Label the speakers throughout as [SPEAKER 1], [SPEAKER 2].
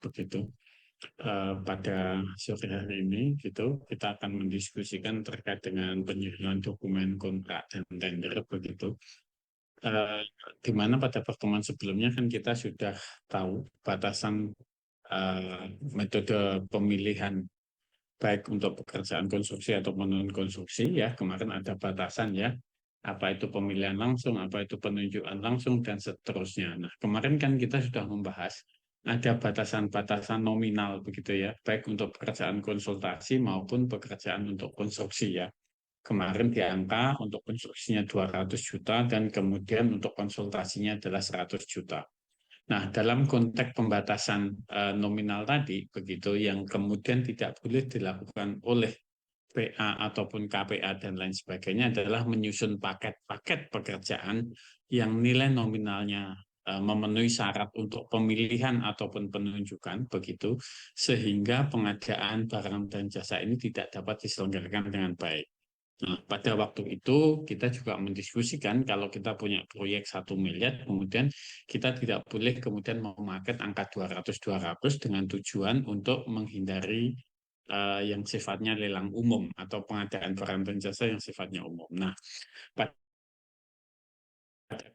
[SPEAKER 1] begitu. Pada sore hari ini gitu kita akan mendiskusikan terkait dengan penyusunan dokumen kontrak dan tender begitu. Eh, di mana pada pertemuan sebelumnya kan kita sudah tahu batasan metode pemilihan baik untuk pekerjaan konstruksi ataupun non konstruksi ya. Kemarin ada batasan ya, apa itu pemilihan langsung, apa itu penunjukan langsung, dan seterusnya. Nah, kemarin kan kita sudah membahas ada batasan-batasan nominal begitu ya, baik untuk pekerjaan konsultasi maupun pekerjaan untuk konstruksi ya. Kemarin di angka untuk konstruksinya 200 juta dan kemudian untuk konsultasinya adalah 100 juta. Nah, dalam konteks pembatasan nominal tadi, begitu yang kemudian tidak boleh dilakukan oleh PA ataupun KPA dan lain sebagainya adalah menyusun paket-paket pekerjaan yang nilai nominalnya memenuhi syarat untuk pemilihan ataupun penunjukan begitu sehingga pengadaan barang dan jasa ini tidak dapat diselenggarakan dengan baik. Nah, pada waktu itu kita juga mendiskusikan kalau kita punya proyek 1 miliar, kemudian kita tidak boleh kemudian memakai angka 200-200 dengan tujuan untuk menghindari yang sifatnya lelang umum atau pengadaan barang dan jasa yang sifatnya umum. Nah, pada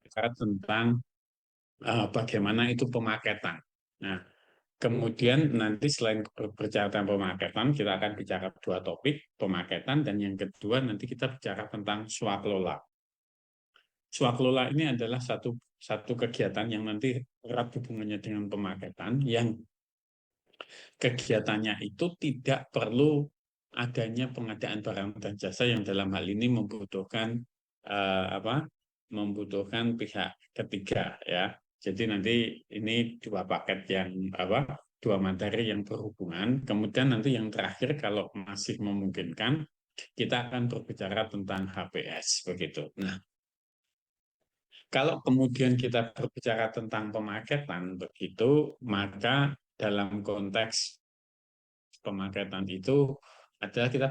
[SPEAKER 1] bicara tentang bagaimana itu pemaketan. Nah, kemudian nanti selain berbicara tentang pemaketan, kita akan bicara 2 topik, pemaketan, dan yang kedua nanti kita bicara tentang swakelola. Swakelola ini adalah satu satu kegiatan yang nanti erat hubungannya dengan pemaketan, yang kegiatannya itu tidak perlu adanya pengadaan barang dan jasa yang dalam hal ini membutuhkan apa? Membutuhkan pihak ketiga ya. Jadi nanti ini 2 paket yang apa? 2 materi yang berhubungan. Kemudian nanti yang terakhir kalau masih memungkinkan kita akan berbicara tentang HPS begitu. Nah, kalau kemudian kita berbicara tentang pemaketan begitu, maka dalam konteks pemaketan itu adalah kita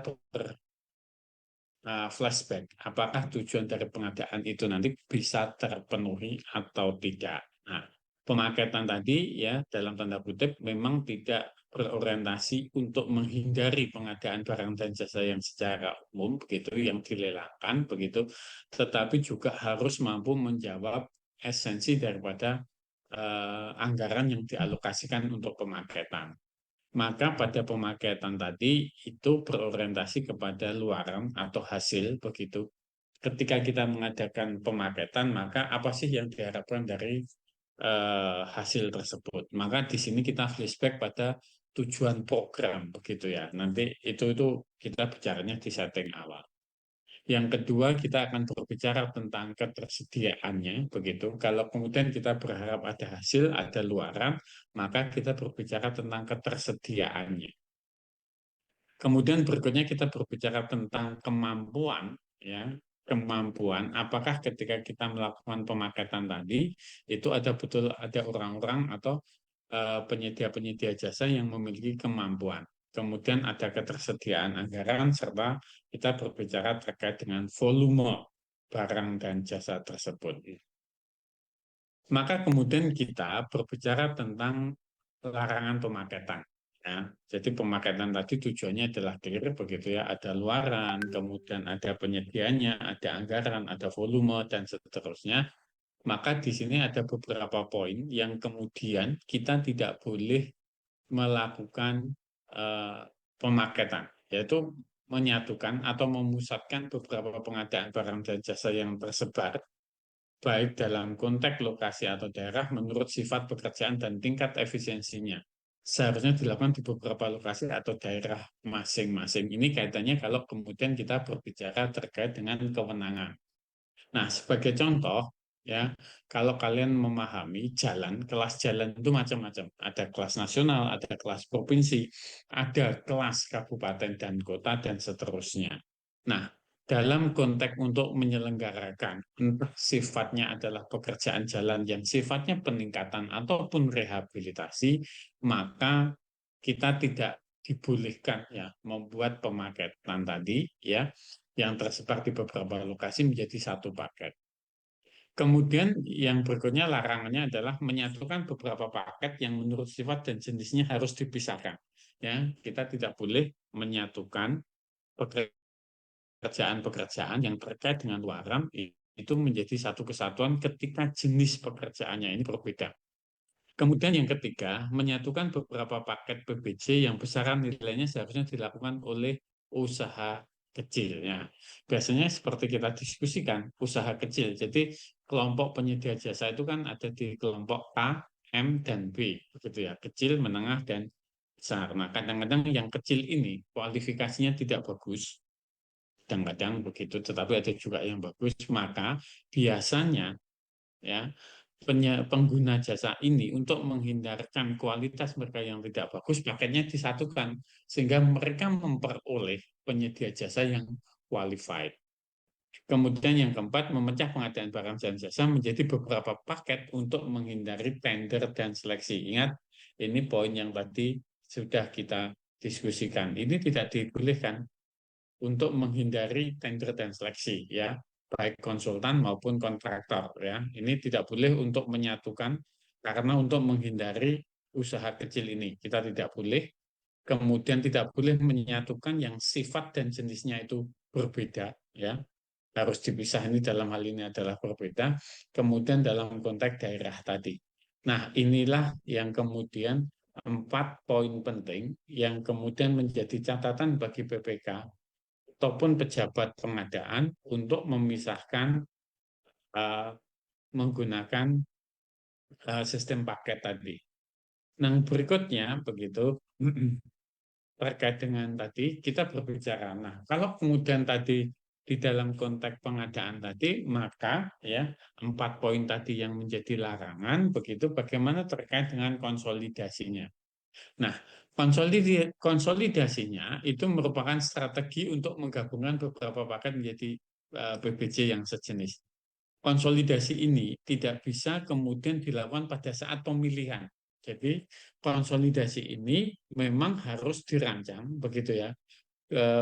[SPEAKER 1] flashback. Apakah tujuan dari pengadaan itu nanti bisa terpenuhi atau tidak? Nah, pemaketan tadi ya dalam tanda kutip memang tidak berorientasi untuk menghindari pengadaan barang dan jasa yang secara umum begitu yang dilelangkan begitu, tetapi juga harus mampu menjawab esensi daripada anggaran yang dialokasikan untuk pemaketan. Maka pada pemaketan tadi itu berorientasi kepada luaran atau hasil begitu. Ketika kita mengadakan pemaketan, maka apa sih yang diharapkan dari hasil tersebut? Maka di sini kita flashback pada tujuan program begitu ya. Nanti itu kita bicaranya di setting awal. Yang kedua, kita akan berbicara tentang ketersediaannya, begitu. Kalau kemudian kita berharap ada hasil, ada luaran, maka kita berbicara tentang ketersediaannya. Kemudian berikutnya kita berbicara tentang kemampuan, ya, kemampuan. Apakah ketika kita melakukan pemaketan tadi, itu ada betul ada orang-orang atau penyedia-penyedia jasa yang memiliki kemampuan. Kemudian ada ketersediaan anggaran, serta kita berbicara terkait dengan volume barang dan jasa tersebut. Maka kemudian kita berbicara tentang larangan pemaketan. Ya, jadi pemaketan tadi tujuannya adalah clear begitu ya, ada luaran, kemudian ada penyediaannya, ada anggaran, ada volume dan seterusnya. Maka di sini ada beberapa poin yang kemudian kita tidak boleh melakukan eh, pemaketan, yaitu menyatukan atau memusatkan beberapa pengadaan barang dan jasa yang tersebar, baik dalam konteks lokasi atau daerah menurut sifat pekerjaan dan tingkat efisiensinya. Seharusnya dilakukan di beberapa lokasi atau daerah masing-masing. Ini kaitannya kalau kemudian kita berbicara terkait dengan kewenangan. Nah, sebagai contoh, ya, kalau kalian memahami jalan, kelas jalan itu macam-macam. Ada kelas nasional, ada kelas provinsi, ada kelas kabupaten dan kota, dan seterusnya. Nah, dalam konteks untuk menyelenggarakan, entah sifatnya adalah pekerjaan jalan yang sifatnya peningkatan ataupun rehabilitasi, maka kita tidak dibolehkan ya membuat pemaketan tadi ya yang tersebar di beberapa lokasi menjadi satu paket. Kemudian yang berikutnya larangannya adalah menyatukan beberapa paket yang menurut sifat dan jenisnya harus dipisahkan. Ya, kita tidak boleh menyatukan pekerjaan-pekerjaan yang terkait dengan waram itu menjadi satu kesatuan ketika jenis pekerjaannya ini berbeda. Kemudian yang ketiga, menyatukan beberapa paket PBJ yang besaran nilainya seharusnya dilakukan oleh usaha kecil. Ya, biasanya seperti kita diskusikan, usaha kecil. Jadi kelompok penyedia jasa itu kan ada di kelompok A, M, dan B. Begitu ya, kecil, menengah, dan besar. Nah, kadang-kadang yang kecil ini kualifikasinya tidak bagus, kadang-kadang begitu, tetapi ada juga yang bagus. Maka biasanya ya pengguna jasa ini untuk menghindarkan kualitas mereka yang tidak bagus, paketnya disatukan sehingga mereka memperoleh penyedia jasa yang qualified. Kemudian yang keempat, memecah pengadaan barang dan jasa menjadi beberapa paket untuk menghindari tender dan seleksi. Ingat, ini poin yang tadi sudah kita diskusikan. Ini tidak dibolehkan untuk menghindari tender dan seleksi, ya, baik konsultan maupun kontraktor, ya. Ini tidak boleh untuk menyatukan karena untuk menghindari usaha kecil ini kita tidak boleh. Kemudian tidak boleh menyatukan yang sifat dan jenisnya itu berbeda, ya, harus dipisah. Ini dalam hal ini adalah berbeda. Kemudian dalam konteks daerah tadi. Nah, inilah yang kemudian 4 poin penting yang kemudian menjadi catatan bagi BPK ataupun pejabat pengadaan untuk memisahkan uh, menggunakan sistem paket tadi. Nah, berikutnya begitu terkait dengan tadi kita berbicara. Nah, kalau kemudian tadi di dalam konteks pengadaan tadi, maka ya 4 poin tadi yang menjadi larangan begitu bagaimana terkait dengan konsolidasinya. Nah, konsolidasinya itu merupakan strategi untuk menggabungkan beberapa paket menjadi PBJ yang sejenis. Konsolidasi ini tidak bisa kemudian dilakukan pada saat pemilihan. Jadi, konsolidasi ini memang harus dirancang, begitu ya.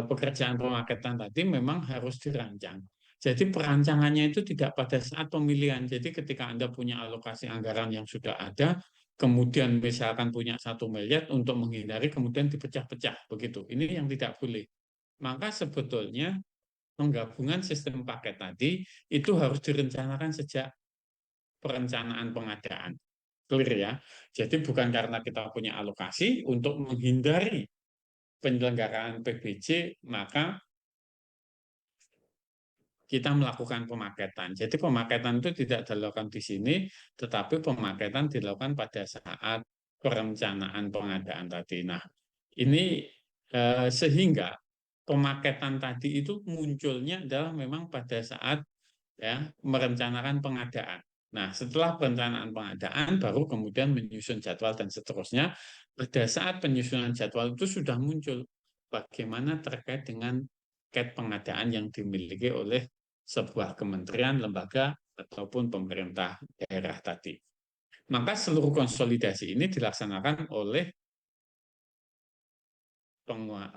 [SPEAKER 1] Pekerjaan pemaketan tadi memang harus dirancang. Jadi perancangannya itu tidak pada saat pemilihan. Jadi ketika Anda punya alokasi anggaran yang sudah ada, kemudian misalkan punya 1 miliar untuk menghindari kemudian dipecah-pecah begitu. Ini yang tidak boleh. Maka sebetulnya penggabungan sistem paket tadi itu harus direncanakan sejak perencanaan pengadaan. Clear ya. Jadi bukan karena kita punya alokasi untuk menghindari penyelenggaraan PBJ, maka kita melakukan pemaketan. Jadi pemaketan itu tidak dilakukan di sini, tetapi pemaketan dilakukan pada saat perencanaan pengadaan tadi. Nah, ini sehingga pemaketan tadi itu munculnya adalah memang pada saat ya merencanakan pengadaan. Nah, setelah perencanaan pengadaan baru kemudian menyusun jadwal dan seterusnya. Pada saat penyusunan jadwal itu sudah muncul bagaimana terkait dengan paket pengadaan yang dimiliki oleh sebuah kementerian, lembaga, ataupun pemerintah daerah tadi. Maka seluruh konsolidasi ini dilaksanakan oleh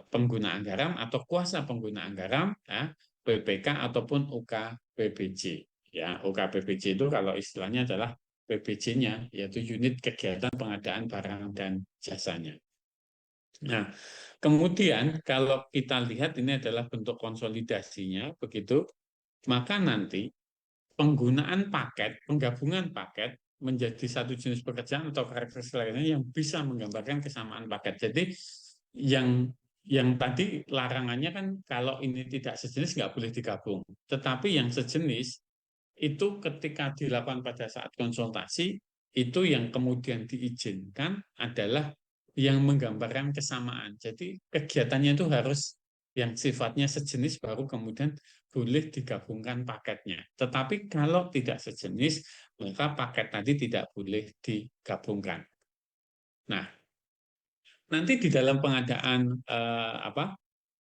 [SPEAKER 1] pengguna anggaran atau kuasa pengguna anggaran, ya, BPK ataupun UKPBJ. Ya, UKPBJ itu kalau istilahnya adalah PBJ-nya, yaitu unit kegiatan pengadaan barang dan jasanya. Nah, kemudian kalau kita lihat ini adalah bentuk konsolidasinya, begitu, maka nanti penggunaan paket, penggabungan paket menjadi satu jenis pekerjaan atau karakteristik lainnya yang bisa menggambarkan kesamaan paket. Jadi yang tadi larangannya kan kalau ini tidak sejenis nggak boleh digabung. Tetapi yang sejenis itu ketika dilakukan pada saat konsultasi itu yang kemudian diizinkan adalah yang menggambarkan kesamaan. Jadi kegiatannya itu harus yang sifatnya sejenis baru kemudian boleh digabungkan paketnya. Tetapi kalau tidak sejenis, maka paket tadi tidak boleh digabungkan. Nah, nanti di dalam pengadaan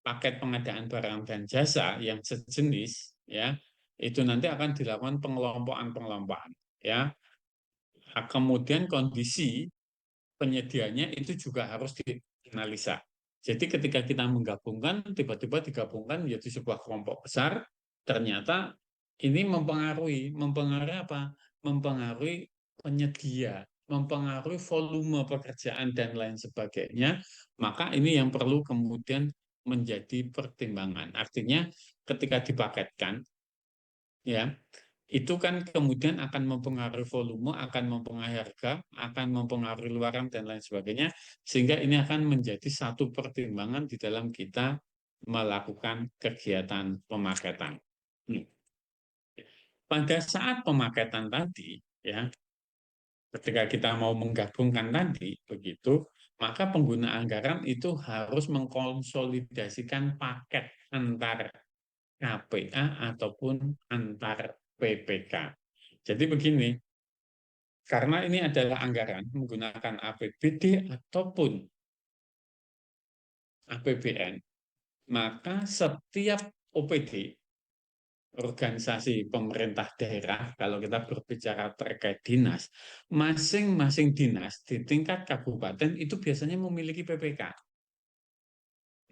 [SPEAKER 1] paket pengadaan barang dan jasa yang sejenis, ya, itu nanti akan dilakukan pengelompokan-pengelompokan, ya. Kemudian kondisi penyedianya itu juga harus dianalisa. Jadi ketika kita menggabungkan, tiba-tiba digabungkan menjadi sebuah kelompok besar, ternyata ini mempengaruhi apa? Mempengaruhi penyedia, mempengaruhi volume pekerjaan dan lain sebagainya. Maka ini yang perlu kemudian menjadi pertimbangan. Artinya ketika dipaketkan, ya, itu kan kemudian akan mempengaruhi volume, akan mempengaruhi harga, akan mempengaruhi luaran dan lain sebagainya, sehingga ini akan menjadi satu pertimbangan di dalam kita melakukan kegiatan pemaketan. Hmm. Pada saat pemaketan tadi, ya, ketika kita mau menggabungkan tadi, begitu, maka pengguna anggaran itu harus mengkonsolidasikan paket antar KPA ataupun antar PPK. Jadi begini, karena ini adalah anggaran menggunakan APBD ataupun APBN, maka setiap OPD, organisasi pemerintah daerah, kalau kita berbicara terkait dinas, masing-masing dinas di tingkat kabupaten itu biasanya memiliki PPK.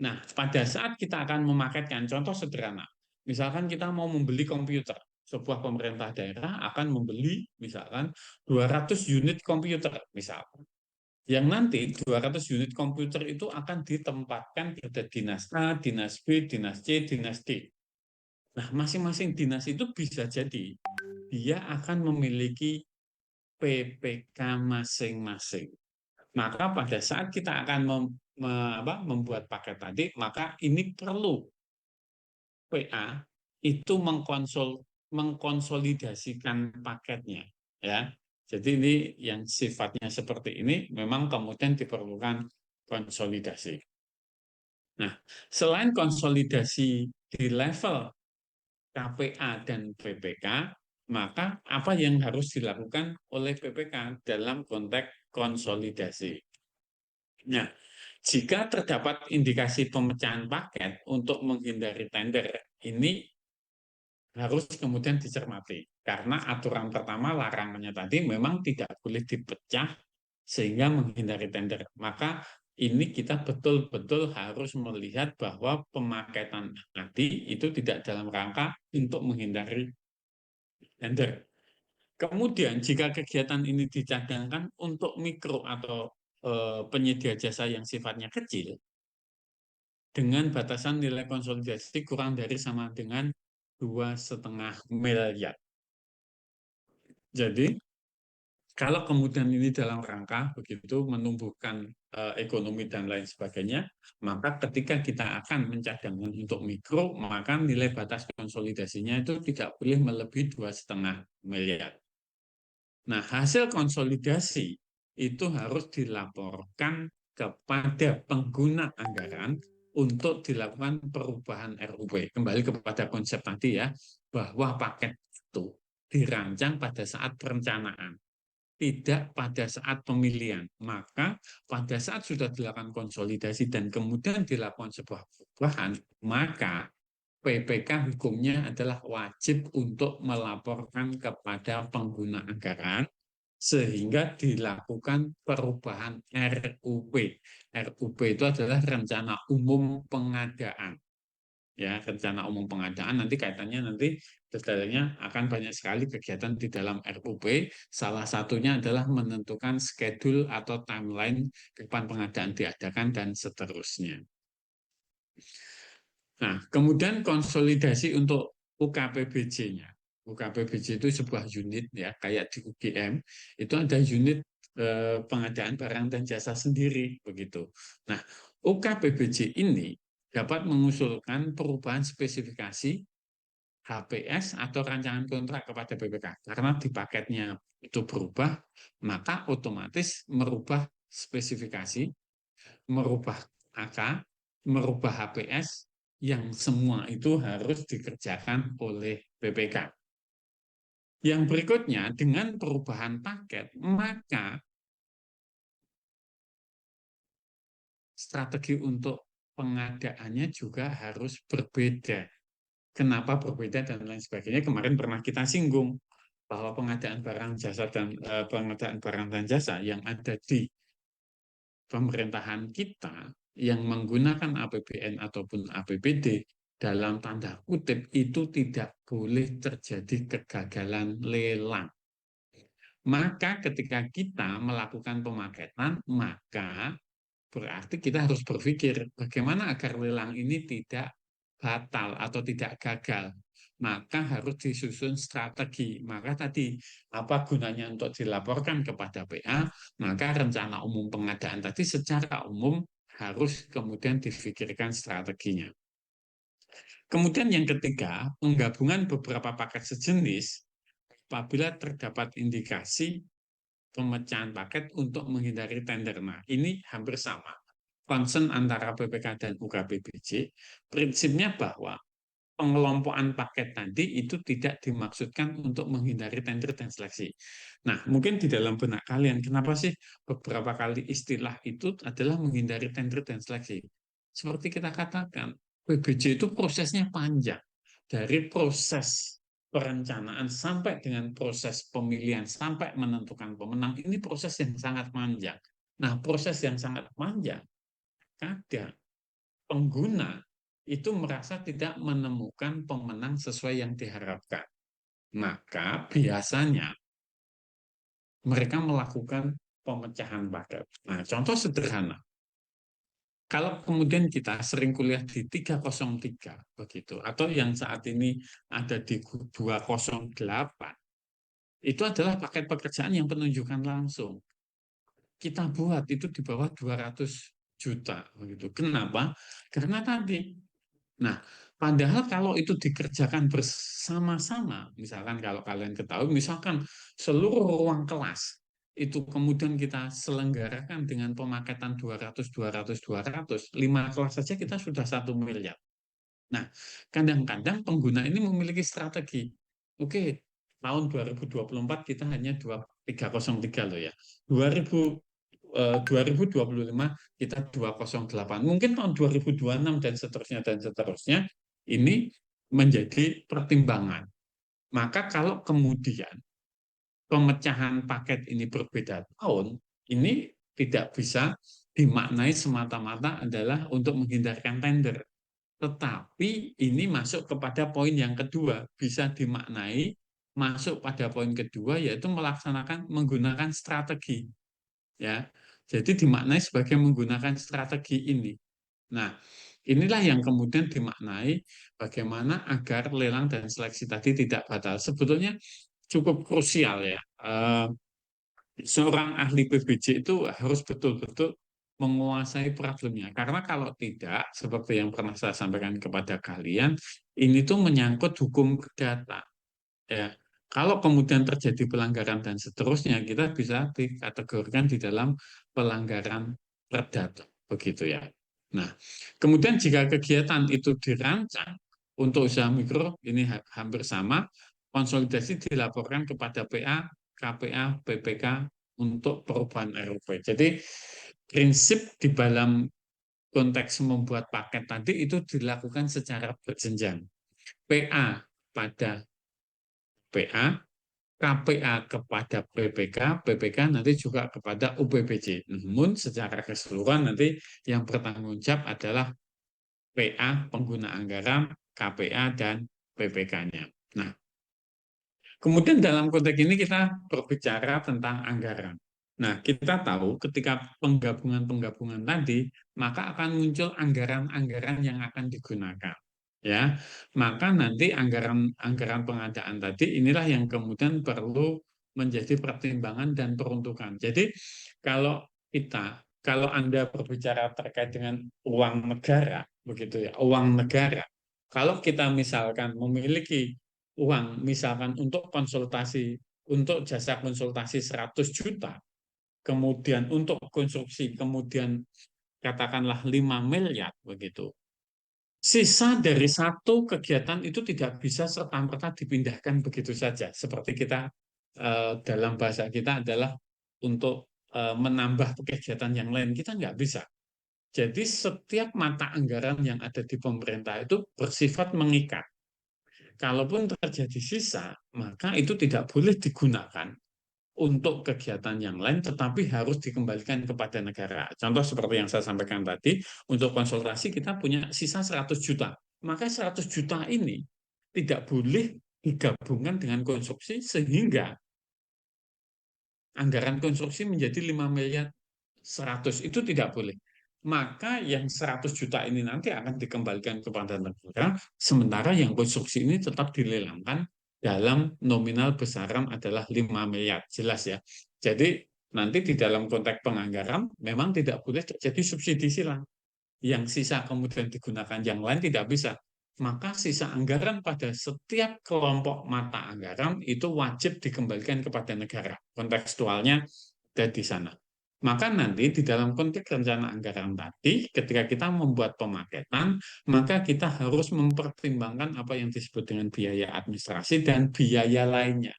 [SPEAKER 1] Nah, pada saat kita akan memaketkan, contoh sederhana, misalkan kita mau membeli komputer, sebuah pemerintah daerah akan membeli misalkan 200 unit komputer, misalkan. Yang nanti 200 unit komputer itu akan ditempatkan pada dinas A, dinas B, dinas C, dinas D. Nah, masing-masing dinas itu bisa jadi dia akan memiliki PPK masing-masing. Maka pada saat kita akan membuat paket tadi, maka ini perlu PA itu mengkonsolidasikan paketnya, ya. Jadi ini yang sifatnya seperti ini memang kemudian diperlukan konsolidasi. Nah, selain konsolidasi di level KPA dan PPK, maka apa yang harus dilakukan oleh PPK dalam konteks konsolidasi? Nah, jika terdapat indikasi pemecahan paket untuk menghindari tender, ini harus kemudian dicermati. Karena aturan pertama larangannya tadi memang tidak boleh dipecah sehingga menghindari tender. Maka ini kita betul-betul harus melihat bahwa pemaketan tadi itu tidak dalam rangka untuk menghindari tender. Kemudian jika kegiatan ini dicadangkan untuk mikro atau penyedia jasa yang sifatnya kecil, dengan batasan nilai konsolidasi kurang dari sama dengan 2,5 miliar. Jadi, kalau kemudian ini dalam rangka begitu menumbuhkan ekonomi dan lain sebagainya, maka ketika kita akan mencadangkan untuk mikro, maka nilai batas konsolidasinya itu tidak boleh melebihi 2,5 miliar. Nah, hasil konsolidasi itu harus dilaporkan kepada pengguna anggaran untuk dilakukan perubahan RUP. Kembali kepada konsep tadi ya, bahwa paket itu dirancang pada saat perencanaan, tidak pada saat pemilihan. Maka pada saat sudah dilakukan konsolidasi dan kemudian dilakukan sebuah perubahan, maka PPK hukumnya adalah wajib untuk melaporkan kepada pengguna anggaran sehingga dilakukan perubahan RUP. RUP itu adalah rencana umum pengadaan. Ya, rencana umum pengadaan nanti kaitannya nanti detailnya akan banyak sekali kegiatan di dalam RUP. Salah satunya adalah menentukan schedule atau timeline kapan pengadaan diadakan dan seterusnya. Nah, kemudian konsolidasi untuk UKPBJ-nya. UKPBJ itu sebuah unit ya, kayak di UGM, itu ada unit pengadaan barang dan jasa sendiri begitu. Nah, UKPBJ ini dapat mengusulkan perubahan spesifikasi HPS atau rancangan kontrak kepada BPK. Karena di paketnya itu berubah, maka otomatis merubah spesifikasi, merubah AK, merubah HPS, yang semua itu harus dikerjakan oleh BPK. Yang berikutnya, dengan perubahan paket, maka strategi untuk pengadaannya juga harus berbeda. Kenapa berbeda dan lain sebagainya. Kemarin pernah kita singgung bahwa pengadaan barang jasa dan pengadaan barang dan jasa yang ada di pemerintahan kita yang menggunakan APBN ataupun APBD dalam tanda kutip itu tidak boleh terjadi kegagalan lelang. Maka ketika kita melakukan pemaketan, maka berarti kita harus berpikir bagaimana agar lelang ini tidak batal atau tidak gagal. Maka harus disusun strategi. Maka tadi apa gunanya untuk dilaporkan kepada PA? Maka rencana umum pengadaan tadi secara umum harus kemudian difikirkan strateginya. Kemudian yang ketiga, penggabungan beberapa paket sejenis apabila terdapat indikasi pemecahan paket untuk menghindari tender. Nah, ini hampir sama. Concern antara PPK dan UKBBJ, prinsipnya bahwa pengelompokan paket tadi itu tidak dimaksudkan untuk menghindari tender dan seleksi. Nah, mungkin di dalam benak kalian, kenapa sih beberapa kali istilah itu adalah menghindari tender dan seleksi? Seperti kita katakan, PBJ itu prosesnya panjang. Dari proses perencanaan sampai dengan proses pemilihan, sampai menentukan pemenang, ini proses yang sangat panjang. Nah, proses yang sangat panjang, kadang pengguna itu merasa tidak menemukan pemenang sesuai yang diharapkan. Maka biasanya mereka melakukan pemecahan paket. Nah, contoh sederhana. Kalau kemudian kita sering kuliah di 303 begitu, atau yang saat ini ada di 208, itu adalah paket pekerjaan yang penunjukan langsung. Kita buat itu di bawah 200 juta begitu. Kenapa? Karena tadi. Nah, padahal kalau itu dikerjakan bersama-sama, misalkan kalau kalian ketahui, misalkan seluruh ruang kelas itu kemudian kita selenggarakan dengan pemaketan 200, 200, 200, 5 kelas saja kita sudah 1 miliar. Nah, kadang-kadang pengguna ini memiliki strategi. Oke, tahun 2024 kita hanya 303 loh ya. 2025 kita 208. Mungkin tahun 2026 dan seterusnya ini menjadi pertimbangan. Maka kalau kemudian pemecahan paket ini berbeda tahun, ini tidak bisa dimaknai semata-mata adalah untuk menghindarkan tender. Tetapi ini masuk kepada poin yang kedua, bisa dimaknai masuk pada poin kedua yaitu melaksanakan menggunakan strategi. Ya. Jadi dimaknai sebagai menggunakan strategi ini. Nah, inilah yang kemudian dimaknai bagaimana agar lelang dan seleksi tadi tidak batal. Sebetulnya cukup krusial ya. Seorang ahli PBJ itu harus betul-betul menguasai problemnya. Karena kalau tidak, seperti yang pernah saya sampaikan kepada kalian, ini tuh menyangkut hukum perdata. Ya, kalau kemudian terjadi pelanggaran dan seterusnya, kita bisa dikategorikan di dalam pelanggaran perdata, begitu ya. Nah, kemudian jika kegiatan itu dirancang untuk usaha mikro, ini hampir sama, konsolidasi dilaporkan kepada PA, KPA, PPK untuk perubahan RUP. Jadi prinsip di dalam konteks membuat paket tadi itu dilakukan secara berjenjang. PA pada PA, KPA kepada PPK, PPK nanti juga kepada UPBJ. Namun secara keseluruhan nanti yang bertanggung jawab adalah PA pengguna anggaran, KPA dan PPK-nya. Nah, kemudian dalam konteks ini kita berbicara tentang anggaran. Nah, kita tahu ketika penggabungan-penggabungan tadi, maka akan muncul anggaran-anggaran yang akan digunakan. Ya, maka nanti anggaran pengadaan tadi inilah yang kemudian perlu menjadi pertimbangan dan peruntukan. Jadi, kalau Anda berbicara terkait dengan uang negara, begitu ya, uang negara. Kalau kita misalkan memiliki uang misalkan untuk konsultasi, untuk jasa konsultasi 100 juta, kemudian untuk konstruksi, kemudian katakanlah 5 miliar begitu. Sisa dari satu kegiatan itu tidak bisa serta-merta dipindahkan begitu saja. Seperti kita dalam bahasa kita adalah untuk menambah kegiatan yang lain, kita nggak bisa. Jadi setiap mata anggaran yang ada di pemerintah itu bersifat mengikat. Kalaupun terjadi sisa, maka itu tidak boleh digunakan untuk kegiatan yang lain, tetapi harus dikembalikan kepada negara. Contoh seperti yang saya sampaikan tadi, untuk konsultasi kita punya sisa 100 juta. maka 100 juta ini tidak boleh digabungkan dengan konstruksi sehingga anggaran konstruksi menjadi 5 miliar 100, itu tidak boleh. Maka yang 100 juta ini nanti akan dikembalikan kepada negara, sementara yang konstruksi ini tetap dilelangkan dalam nominal besaran adalah 5 miliar. Jelas ya. Jadi nanti di dalam konteks penganggaran memang tidak boleh terjadi subsidi silang. Yang sisa kemudian digunakan yang lain tidak bisa. Maka sisa anggaran pada setiap kelompok mata anggaran itu wajib dikembalikan kepada negara. Kontekstualnya ada di sana. Maka nanti di dalam konteks rencana anggaran tadi, ketika kita membuat pemaketan, maka kita harus mempertimbangkan apa yang disebut dengan biaya administrasi dan biaya lainnya.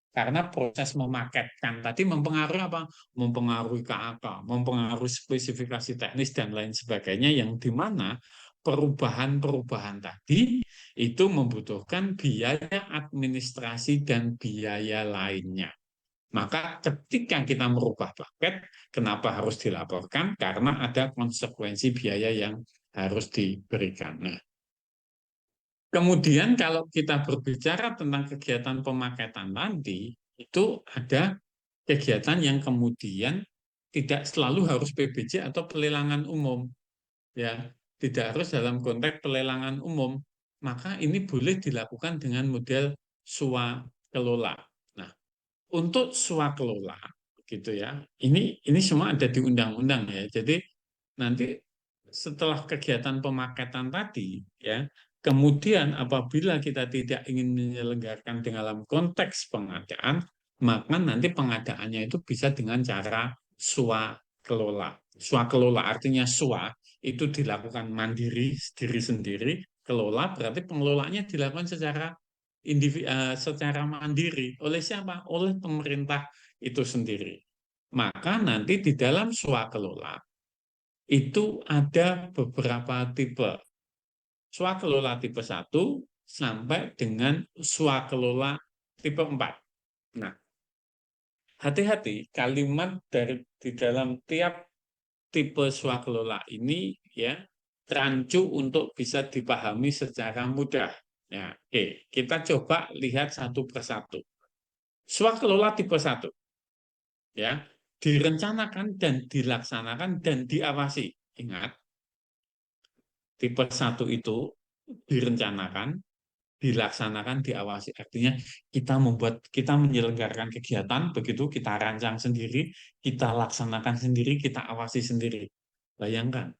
[SPEAKER 1] Karena proses memaketkan tadi mempengaruhi apa? Mempengaruhi KAK, mempengaruhi spesifikasi teknis dan lain sebagainya yang dimana perubahan-perubahan tadi itu membutuhkan biaya administrasi dan biaya lainnya. Maka ketika kita merubah paket, kenapa harus dilaporkan? Karena ada konsekuensi biaya yang harus diberikan. Nah, kemudian kalau kita berbicara tentang kegiatan pemaketan tadi, itu ada kegiatan yang kemudian tidak selalu harus PBJ atau pelelangan umum, ya, tidak harus dalam konteks pelelangan umum. Maka ini boleh dilakukan dengan model swakelola. Nah, untuk swakelola, gitu ya, ini semua ada di undang-undang ya. Jadi nanti setelah kegiatan pemaketan tadi, ya, kemudian apabila kita tidak ingin menyelenggarakan dalam konteks pengadaan, maka nanti pengadaannya itu bisa dengan cara swakelola. Swakelola artinya swa itu dilakukan mandiri, sendiri-sendiri, kelola berarti pengelolaannya dilakukan secara mandiri. Oleh siapa? Oleh pemerintah itu sendiri. Maka nanti di dalam swakelola itu ada beberapa tipe. Swakelola tipe 1 sampai dengan swakelola tipe 4. Nah, hati-hati kalimat di dalam tiap tipe swakelola ini ya rancu untuk bisa dipahami secara mudah. Ya, oke, kita coba lihat satu persatu. Swakelola tipe 1 ya, direncanakan dan dilaksanakan dan diawasi. Ingat, tipe 1 itu direncanakan, dilaksanakan, diawasi. Artinya kita menyelenggarakan kegiatan, begitu kita rancang sendiri, kita laksanakan sendiri, kita awasi sendiri. Bayangkan,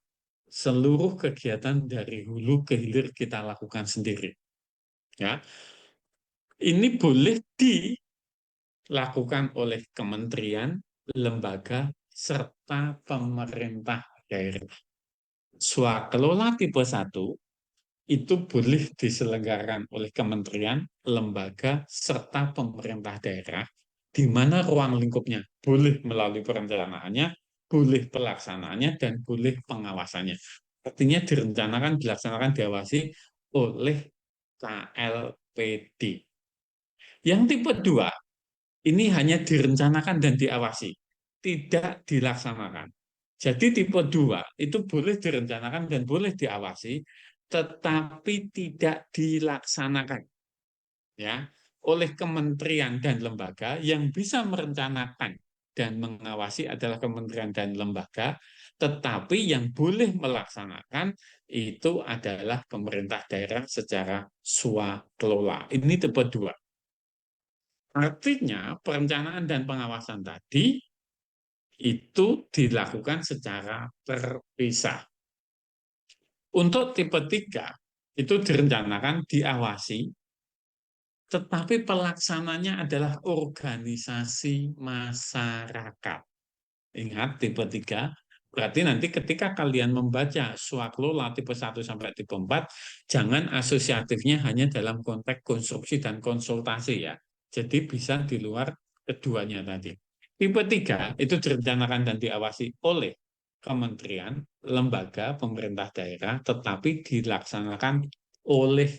[SPEAKER 1] seluruh kegiatan dari hulu ke hilir kita lakukan sendiri. Ya, ini boleh dilakukan oleh kementerian, lembaga, serta pemerintah daerah. Swakelola tipe 1 itu boleh diselenggarakan oleh kementerian, lembaga, serta pemerintah daerah, di mana ruang lingkupnya boleh melalui perencanaannya, boleh pelaksanaannya, dan boleh pengawasannya. Artinya direncanakan, dilaksanakan, diawasi oleh KLPD. Yang tipe 2, ini hanya direncanakan dan diawasi, tidak dilaksanakan. Jadi tipe 2 itu boleh direncanakan dan boleh diawasi, tetapi tidak dilaksanakan. Ya, oleh kementerian dan lembaga. Yang bisa merencanakan dan mengawasi adalah kementerian dan lembaga, tetapi yang boleh melaksanakan itu adalah pemerintah daerah secara swakelola. Ini tipe 2. Artinya perencanaan dan pengawasan tadi itu dilakukan secara terpisah. Untuk tipe 3 itu direncanakan, diawasi, tetapi pelaksananya adalah organisasi masyarakat. Ingat, tipe 3, berarti nanti ketika kalian membaca swakelola tipe 1 sampai tipe 4, jangan asosiatifnya hanya dalam konteks konstruksi dan konsultasi ya. Jadi bisa di luar keduanya tadi. Tipe 3 itu direncanakan dan diawasi oleh kementerian, lembaga, pemerintah daerah, tetapi dilaksanakan oleh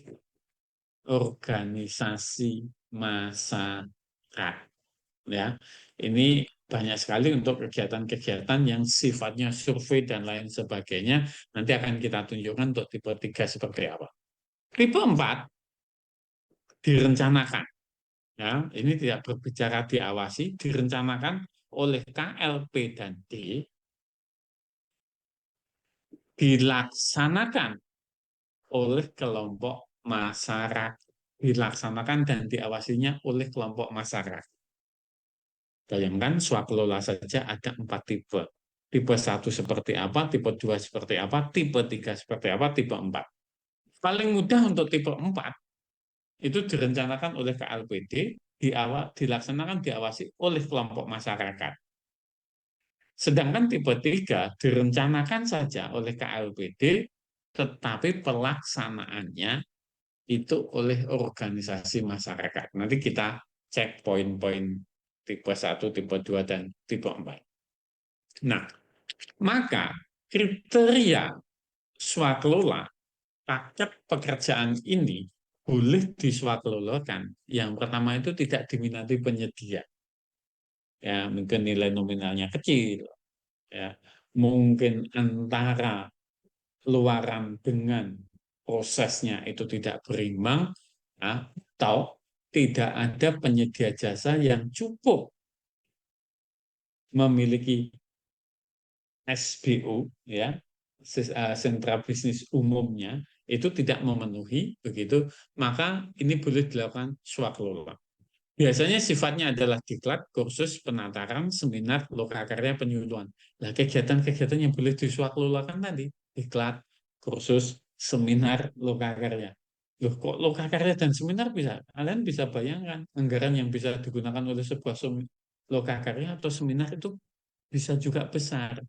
[SPEAKER 1] organisasi masyarakat. Ya, ini banyak sekali untuk kegiatan-kegiatan yang sifatnya survei dan lain sebagainya. Nanti akan kita tunjukkan untuk tipe 3 seperti apa. Tipe 4 direncanakan. Ya, ini tidak berbicara diawasi, direncanakan oleh KLP dan D, dilaksanakan oleh kelompok masyarakat, dilaksanakan dan diawasinya oleh kelompok masyarakat. Bayangkan swakelola saja ada 4 tipe. Tipe 1 seperti apa, tipe 2 seperti apa, tipe 3 seperti apa, tipe 4. Paling mudah untuk tipe 4 itu direncanakan oleh KLPD, dilaksanakan diawasi oleh kelompok masyarakat. Sedangkan tipe 3 direncanakan saja oleh KLPD, tetapi pelaksanaannya itu oleh organisasi masyarakat. Nanti kita cek poin-poin tipe 1, tipe 2, dan tipe 4. Nah, maka kriteria swakelola paket pekerjaan ini boleh diswakelolakan. Yang pertama itu tidak diminati penyedia. Ya, mungkin nilai nominalnya kecil, ya. Mungkin antara luaran dengan prosesnya itu tidak berimbang, ya, atau tidak ada penyedia jasa yang cukup memiliki SBU, ya, sentra bisnis umumnya itu tidak memenuhi, begitu, maka ini boleh dilakukan swakelola. Biasanya sifatnya adalah diklat, kursus, penataran, seminar, lokakarya, penyuluhan. Nah, kegiatan-kegiatan yang boleh diswakelolakan tadi, diklat, kursus, seminar, lokakarya. Loh, kok lokakarya dan seminar bisa? Kalian bisa bayangkan anggaran yang bisa digunakan oleh sebuah lokakarya atau seminar itu bisa juga besar.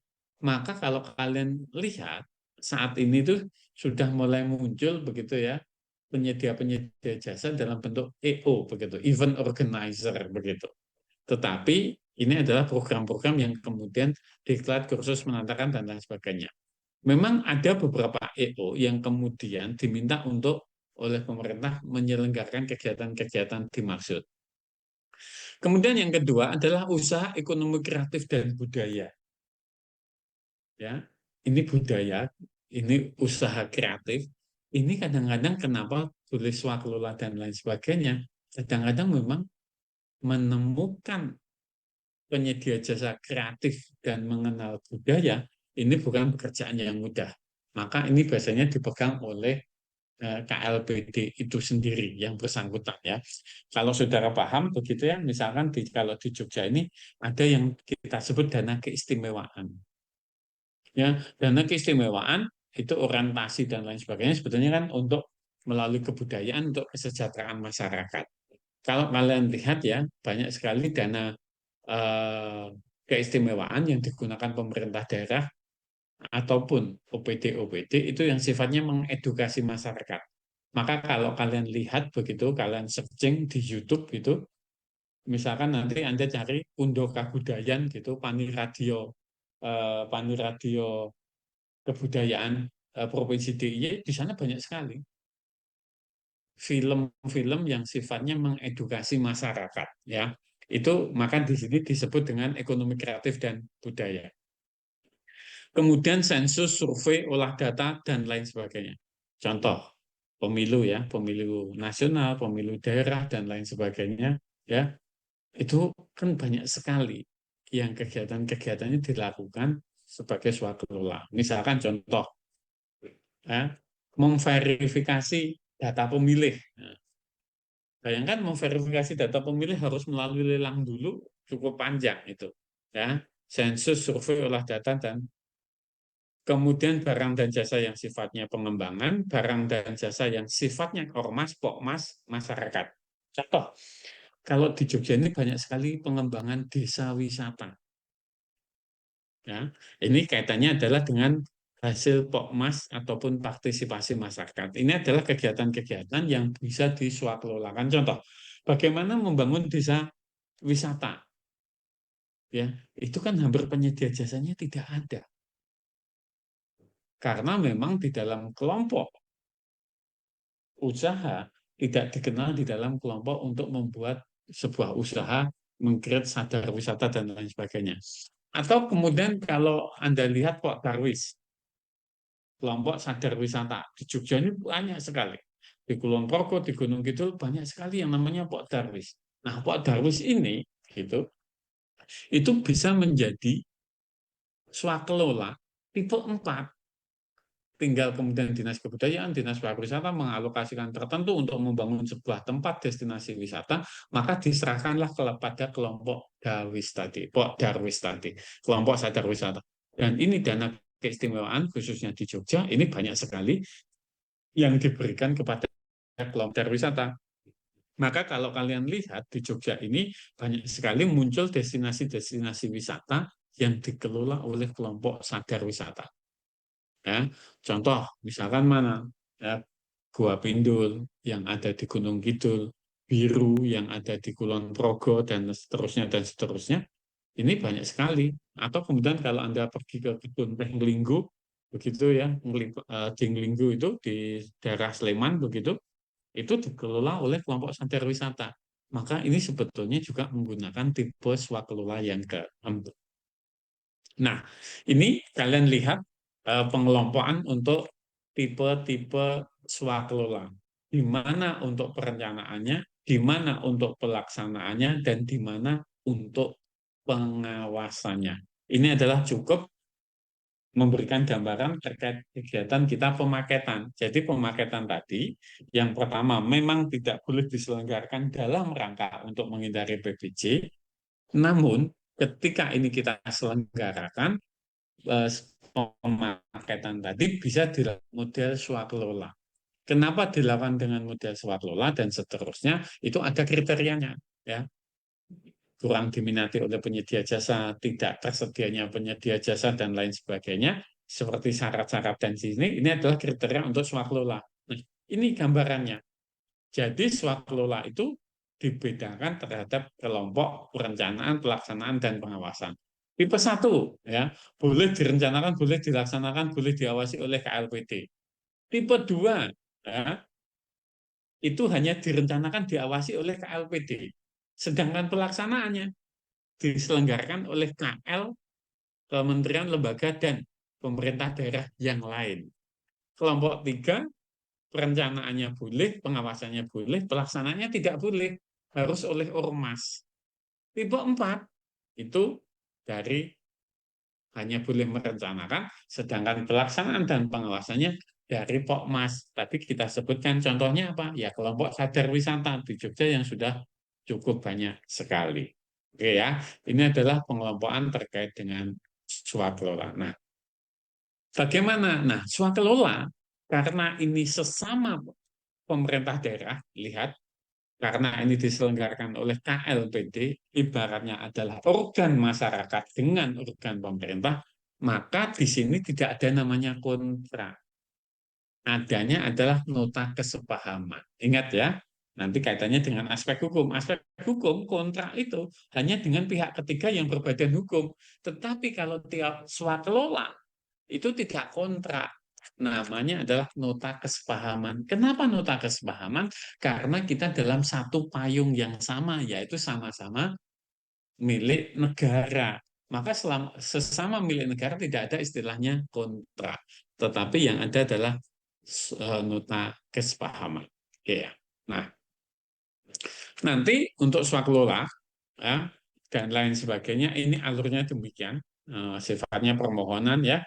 [SPEAKER 1] Maka kalau kalian lihat saat ini tuh sudah mulai muncul begitu ya penyedia-penyedia jasa dalam bentuk EO begitu, event organizer begitu. Tetapi ini adalah program-program yang kemudian diklat, kursus, menantakan dan lain sebagainya. Memang ada beberapa EO yang kemudian diminta untuk oleh pemerintah menyelenggarakan kegiatan-kegiatan dimaksud. Kemudian yang kedua adalah usaha ekonomi kreatif dan budaya. Ya, ini budaya, ini usaha kreatif. Ini kadang-kadang kenapa tulis swakelola dan lain sebagainya. Kadang-kadang memang menemukan penyedia jasa kreatif dan mengenal budaya ini bukan pekerjaan yang mudah. Maka ini biasanya dipegang oleh KLPD itu sendiri yang bersangkutan ya. Kalau saudara paham begitu ya, misalkan kalau di Jogja ini ada yang kita sebut dana keistimewaan. Ya, dana keistimewaan itu orientasi dan lain sebagainya sebetulnya kan untuk melalui kebudayaan untuk kesejahteraan masyarakat. Kalau kalian lihat ya, banyak sekali dana keistimewaan yang digunakan pemerintah daerah ataupun OPD-OPD itu yang sifatnya mengedukasi masyarakat. Maka kalau kalian lihat begitu, kalian searching di YouTube gitu, misalkan nanti Anda cari Undo Kabudayaan gitu, Pani Radio Kebudayaan Provinsi DIY, di sana banyak sekali film-film yang sifatnya mengedukasi masyarakat ya. Itu maka di sini disebut dengan ekonomi kreatif dan budaya. Kemudian sensus, survei, olah data dan lain sebagainya. Contoh pemilu ya, pemilu nasional, pemilu daerah dan lain sebagainya ya. Itu kan banyak sekali yang kegiatan-kegiatannya dilakukan sebagai swakelola. Misalkan contoh ya, memverifikasi data pemilih. Nah, bayangkan memverifikasi data pemilih harus melalui lelang dulu, cukup panjang itu. Ya, sensus, survei, olah data, dan kemudian barang dan jasa yang sifatnya pengembangan, barang dan jasa yang sifatnya ormas, pokmas, masyarakat. Contoh, kalau di Jogja ini banyak sekali pengembangan desa wisata. Ya, ini kaitannya adalah dengan hasil pokmas ataupun partisipasi masyarakat. Ini adalah kegiatan-kegiatan yang bisa diswakelolakan. Contoh, bagaimana membangun desa wisata. Ya, itu kan hampir penyedia jasanya tidak ada. Karena memang di dalam kelompok usaha tidak dikenal di dalam kelompok untuk membuat sebuah usaha mengcreate sadar wisata dan lain sebagainya. Atau kemudian kalau Anda lihat Pok Darwis, kelompok sadar wisata di Jogja ini banyak sekali. Di Kulon Progo, di Gunung Kidul banyak sekali yang namanya Pok Darwis. Nah, Pok Darwis ini gitu, itu bisa menjadi swakelola tipe 4. Tinggal kemudian Dinas Kebudayaan, Dinas Pariwisata mengalokasikan tertentu untuk membangun sebuah tempat destinasi wisata, maka diserahkanlah kepada kelompok Darwis tadi, Pok Darwis tadi, kelompok sadar wisata. Dan ini dana keistimewaan khususnya di Jogja, ini banyak sekali yang diberikan kepada kelompok sadar wisata. Maka kalau kalian lihat di Jogja ini banyak sekali muncul destinasi-destinasi wisata yang dikelola oleh kelompok sadar wisata. Ya, contoh misalkan mana? Ya, Gua Pindul yang ada di Gunung Kidul, Biru yang ada di Kulon Progo dan seterusnya dan seterusnya. Ini banyak sekali. Atau kemudian kalau Anda pergi ke kebun teh Nglinggo, begitu ya, di Nglinggo itu di daerah Sleman begitu, itu dikelola oleh kelompok sadar wisata. Maka ini sebetulnya juga menggunakan tipe swakelola yang keempat. Nah, ini kalian lihat pengelompokan untuk tipe-tipe swakelola. Di mana untuk perencanaannya, di mana untuk pelaksanaannya, dan di mana untuk pengawasannya. Ini adalah cukup memberikan gambaran terkait kegiatan kita pemaketan. Jadi pemaketan tadi, yang pertama memang tidak boleh diselenggarakan dalam rangka untuk menghindari PBJ, namun ketika ini kita selenggarakan, pemaketan tadi bisa dilakukan model swakelola. Kenapa dilakukan dengan model swakelola dan seterusnya? Itu ada kriterianya, ya. Kurang diminati oleh penyedia jasa, tidak tersedianya penyedia jasa dan lain sebagainya, seperti syarat-syarat dan sini, ini adalah kriteria untuk swakelola. Nah, ini gambarannya. Jadi swakelola itu dibedakan terhadap kelompok perencanaan, pelaksanaan, dan pengawasan. Tipe 1, ya, boleh direncanakan, boleh dilaksanakan, boleh diawasi oleh KLPD. Tipe 2, ya, itu hanya direncanakan, diawasi oleh KLPD. Sedangkan pelaksanaannya diselenggarakan oleh KL, kementerian, lembaga, dan pemerintah daerah yang lain. Kelompok 3, perencanaannya boleh, pengawasannya boleh, pelaksanaannya tidak boleh, harus oleh ormas. Tipe 4 itu dari hanya boleh merencanakan, sedangkan pelaksanaan dan pengawasannya dari Pokmas. Tadi kita sebutkan contohnya apa? Ya kelompok sadar wisata di Jogja yang sudah cukup banyak sekali. Oke ya, ini adalah pengelompokan terkait dengan swakelola. Nah, bagaimana? Nah, swakelola karena ini sesama pemerintah daerah, lihat, karena ini diselenggarakan oleh KLPD, ibaratnya adalah organ masyarakat dengan organ pemerintah, maka di sini tidak ada namanya kontrak. Adanya adalah nota kesepahaman. Ingat ya, nanti kaitannya dengan aspek hukum. Aspek hukum, kontrak itu hanya dengan pihak ketiga yang berbadan hukum. Tetapi kalau tiap swakelola, itu tidak kontrak. Namanya adalah nota kesepahaman. Kenapa nota kesepahaman? Karena kita dalam satu payung yang sama, yaitu sama-sama milik negara. Maka sesama milik negara tidak ada istilahnya kontrak. Tetapi yang ada adalah nota kesepahaman. Oke ya. Nah, nanti untuk swakelola ya, dan lain sebagainya, ini alurnya demikian. Sifatnya permohonan ya,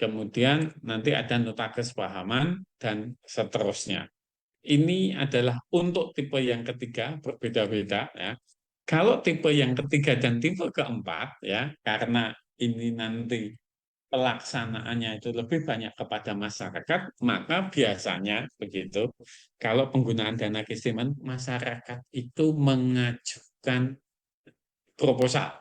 [SPEAKER 1] kemudian nanti ada nota kesepahaman dan seterusnya. Ini adalah untuk tipe yang ketiga berbeda-beda ya. Kalau tipe yang ketiga dan tipe keempat ya, karena ini nanti pelaksanaannya itu lebih banyak kepada masyarakat, maka biasanya begitu. Kalau penggunaan dana keistimewaan, masyarakat itu mengajukan proposal.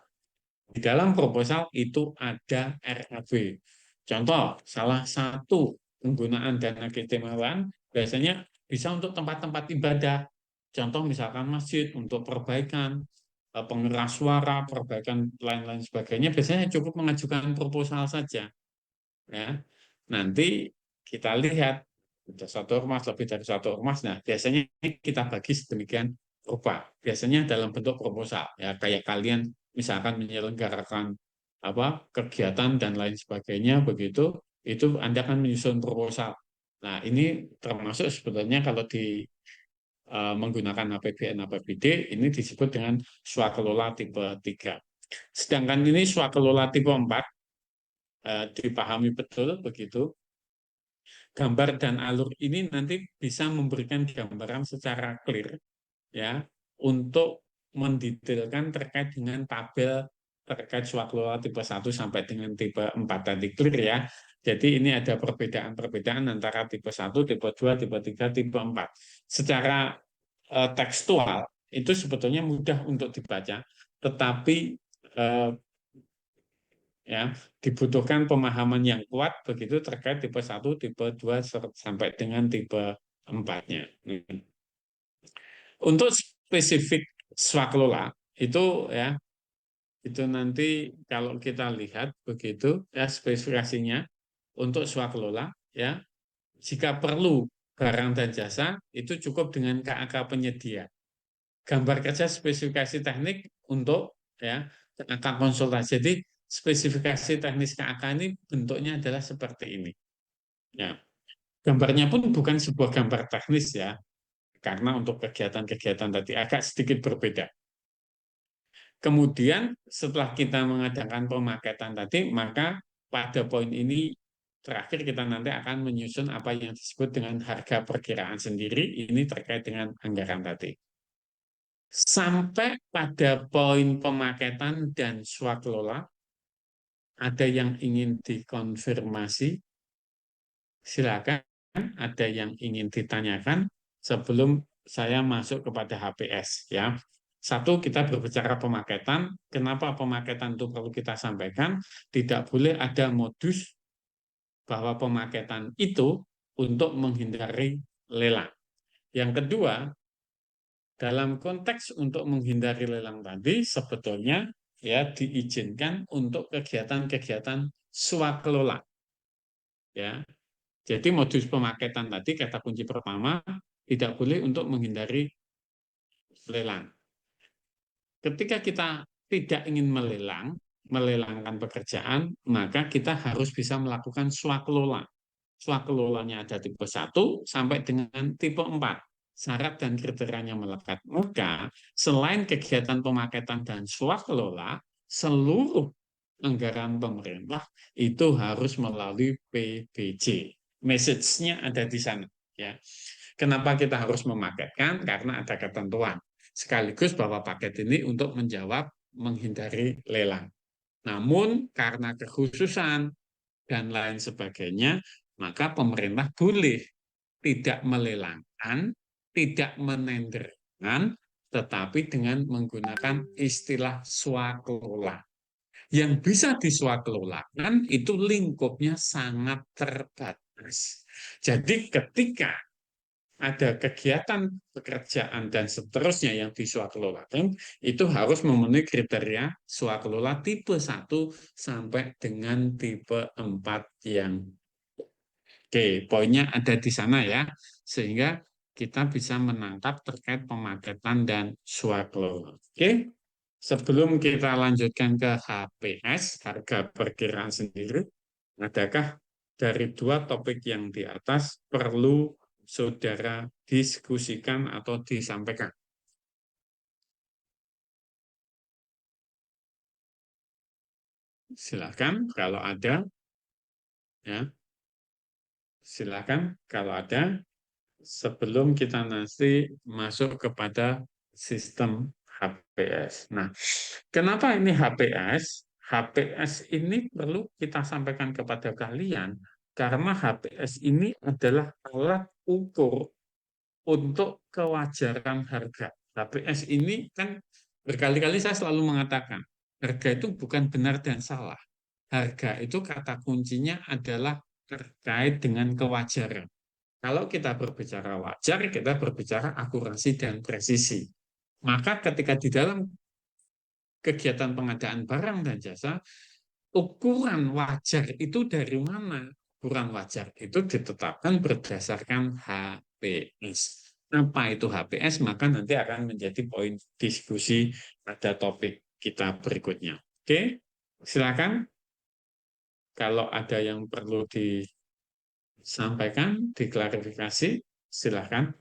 [SPEAKER 1] Di dalam proposal itu ada RAB. Contoh, salah satu penggunaan dana keistimewaan biasanya bisa untuk tempat-tempat ibadah. Contoh misalkan masjid untuk perbaikan, pengeras suara, perbaikan lain-lain sebagainya, biasanya cukup mengajukan proposal saja. Ya, nanti kita lihat ada satu ormas, lebih dari satu ormas. Nah, biasanya kita bagi sedemikian rupa. Biasanya dalam bentuk proposal, ya kayak kalian misalkan menyelenggarakan kegiatan dan lain sebagainya begitu, itu Anda akan menyusun proposal. Nah, ini termasuk sebetulnya kalau menggunakan APBN APBD ini disebut dengan swakelola tipe 3. Sedangkan ini swakelola tipe 4 dipahami betul begitu. Gambar dan alur ini nanti bisa memberikan gambaran secara clear ya untuk mendetailkan terkait dengan tabel terkait swakelola tipe 1 sampai dengan tipe 4 tadi clear ya. Jadi ini ada perbedaan-perbedaan antara tipe 1, tipe 2, tipe 3, tipe 4. Secara tekstual itu sebetulnya mudah untuk dibaca, tetapi eh, ya dibutuhkan pemahaman yang kuat begitu terkait tipe 1, tipe 2 sampai dengan tipe 4-nya. Untuk spesifik swakelola itu ya itu nanti kalau kita lihat begitu ya spesifikasinya untuk swakelola ya jika perlu barang dan jasa itu cukup dengan KAK penyedia. Gambar kerja spesifikasi teknik untuk ya KAK konsultasi. Jadi spesifikasi teknis KAK ini bentuknya adalah seperti ini. Ya, gambarnya pun bukan sebuah gambar teknis ya, karena untuk kegiatan-kegiatan tadi agak sedikit berbeda. Kemudian setelah kita mengadakan pemaketan tadi, maka pada poin ini terakhir kita nanti akan menyusun apa yang disebut dengan harga perkiraan sendiri, ini terkait dengan anggaran tadi. Sampai pada poin pemaketan dan swakelola, ada yang ingin dikonfirmasi? Silakan, ada yang ingin ditanyakan sebelum saya masuk kepada HPS ya. Satu, kita berbicara pemaketan. Kenapa pemaketan itu perlu kita sampaikan? Tidak boleh ada modus bahwa pemaketan itu untuk menghindari lelang. Yang kedua, dalam konteks untuk menghindari lelang tadi, sebetulnya ya diizinkan untuk kegiatan-kegiatan swakelola. Ya, jadi modus pemaketan tadi kata kunci pertama tidak boleh untuk menghindari lelang. Ketika kita tidak ingin melelangkan pekerjaan, maka kita harus bisa melakukan swakelola. Swakelolanya ada tipe 1 sampai dengan tipe 4. Syarat dan kriterianya melekat. Maka selain kegiatan pemaketan dan swakelola, seluruh anggaran pemerintah itu harus melalui PBJ. Message-nya ada di sana. Ya. Kenapa kita harus memaketkan? Karena ada ketentuan. Sekaligus bahwa paket ini untuk menjawab menghindari lelang. Namun karena kekhususan dan lain sebagainya, maka pemerintah boleh tidak melelangkan, tidak menenderkan, tetapi dengan menggunakan istilah swakelola. Yang bisa diswakelolakan itu lingkupnya sangat terbatas. Jadi ketika ada kegiatan pekerjaan dan seterusnya yang diswakelolakan, itu harus memenuhi kriteria swakelola tipe 1 sampai dengan tipe 4 yang oke, poinnya ada di sana ya, sehingga kita bisa menangkap terkait pemaketan dan swakelola. Oke, sebelum kita lanjutkan ke HPS, harga perkiraan sendiri, adakah dari dua topik yang di atas perlu saudara diskusikan atau disampaikan? Silakan kalau ada, ya, silakan kalau ada. Sebelum kita nanti masuk kepada sistem HPS. Nah, kenapa ini HPS? HPS ini perlu kita sampaikan kepada kalian karena HPS ini adalah alat ukur untuk kewajaran harga. HPS ini kan berkali-kali saya selalu mengatakan, harga itu bukan benar dan salah. Harga itu kata kuncinya adalah terkait dengan kewajaran. Kalau kita berbicara wajar, kita berbicara akurasi dan presisi. Maka ketika di dalam kegiatan pengadaan barang dan jasa, ukuran wajar itu dari mana? Ukuran wajar itu ditetapkan berdasarkan HPS. apa itu HPS, maka nanti akan menjadi poin diskusi pada topik kita berikutnya. Oke, silakan kalau ada yang perlu disampaikan, diklarifikasi, silakan.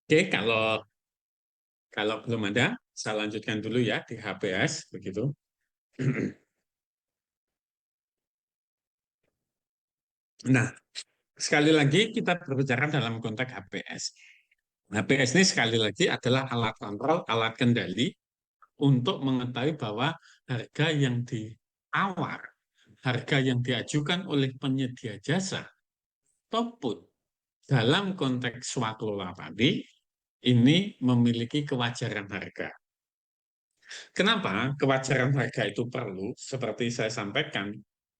[SPEAKER 1] Oke, kalau kalau belum ada, saya lanjutkan dulu ya di HPS begitu. Nah, sekali lagi kita berbicara dalam konteks HPS. HPS ini sekali lagi adalah alat kontrol, alat kendali untuk mengetahui bahwa harga yang ditawar, harga yang diajukan oleh penyedia jasa, ataupun dalam konteks swaklola tadi, ini memiliki kewajaran harga. Kenapa kewajaran harga itu perlu? Seperti saya sampaikan,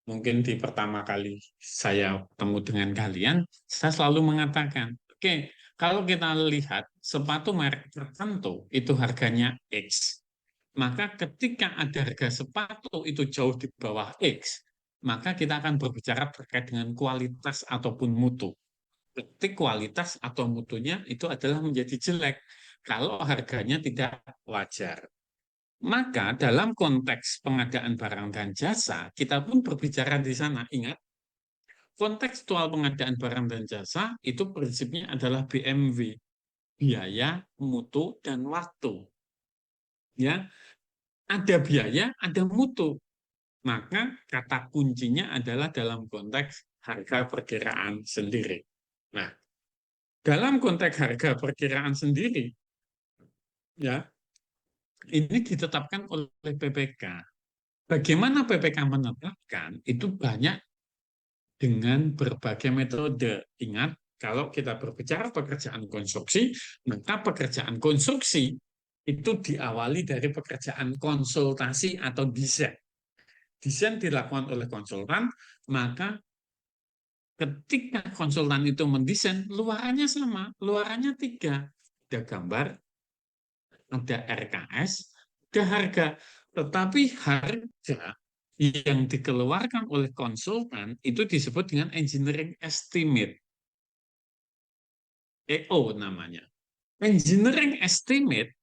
[SPEAKER 1] mungkin di pertama kali saya ketemu dengan kalian, saya selalu mengatakan, oke, kalau kita lihat sepatu merek tertentu itu harganya X, maka ketika ada harga sepatu itu jauh di bawah X, maka kita akan berbicara terkait dengan kualitas ataupun mutu. Ketik kualitas atau mutunya itu adalah menjadi jelek kalau harganya tidak wajar. Maka dalam konteks pengadaan barang dan jasa, kita pun berbicara di sana. Ingat, kontekstual pengadaan barang dan jasa itu prinsipnya adalah BMW, biaya, mutu, dan waktu. Ya, ada biaya, ada mutu. Maka kata kuncinya adalah dalam konteks harga perkiraan sendiri. Nah, dalam konteks harga perkiraan sendiri, ya, ini ditetapkan oleh PPK. Bagaimana PPK menetapkan? Itu banyak dengan berbagai metode. Ingat, kalau kita berbicara pekerjaan konstruksi, maka pekerjaan konstruksi itu diawali dari pekerjaan konsultasi atau desain. Desain dilakukan oleh konsultan, maka ketika konsultan itu mendesain, luarannya sama, luarannya tiga. Ada gambar, ada RKS, ada harga. Tetapi harga yang dikeluarkan oleh konsultan itu disebut dengan engineering estimate, EO namanya. Engineering estimate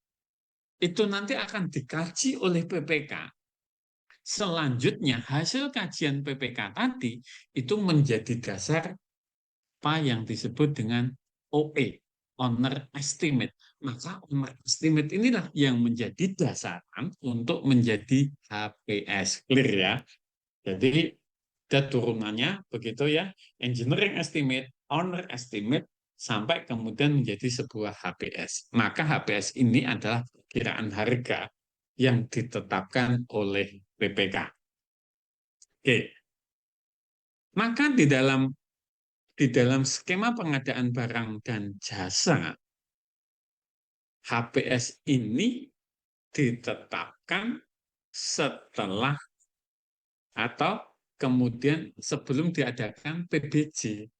[SPEAKER 1] itu nanti akan dikaji oleh PPK. Selanjutnya hasil kajian PPK tadi itu menjadi dasar apa yang disebut dengan OE, owner estimate. Maka owner estimate inilah yang menjadi dasaran untuk menjadi HPS. Clear ya? Jadi ada turunannya begitu ya, engineering estimate, owner estimate, sampai kemudian menjadi sebuah HPS. Maka HPS ini adalah perkiraan harga yang ditetapkan oleh PPK. Oke, maka di dalam skema pengadaan barang dan jasa, HPS ini ditetapkan setelah atau kemudian sebelum diadakan PBJ.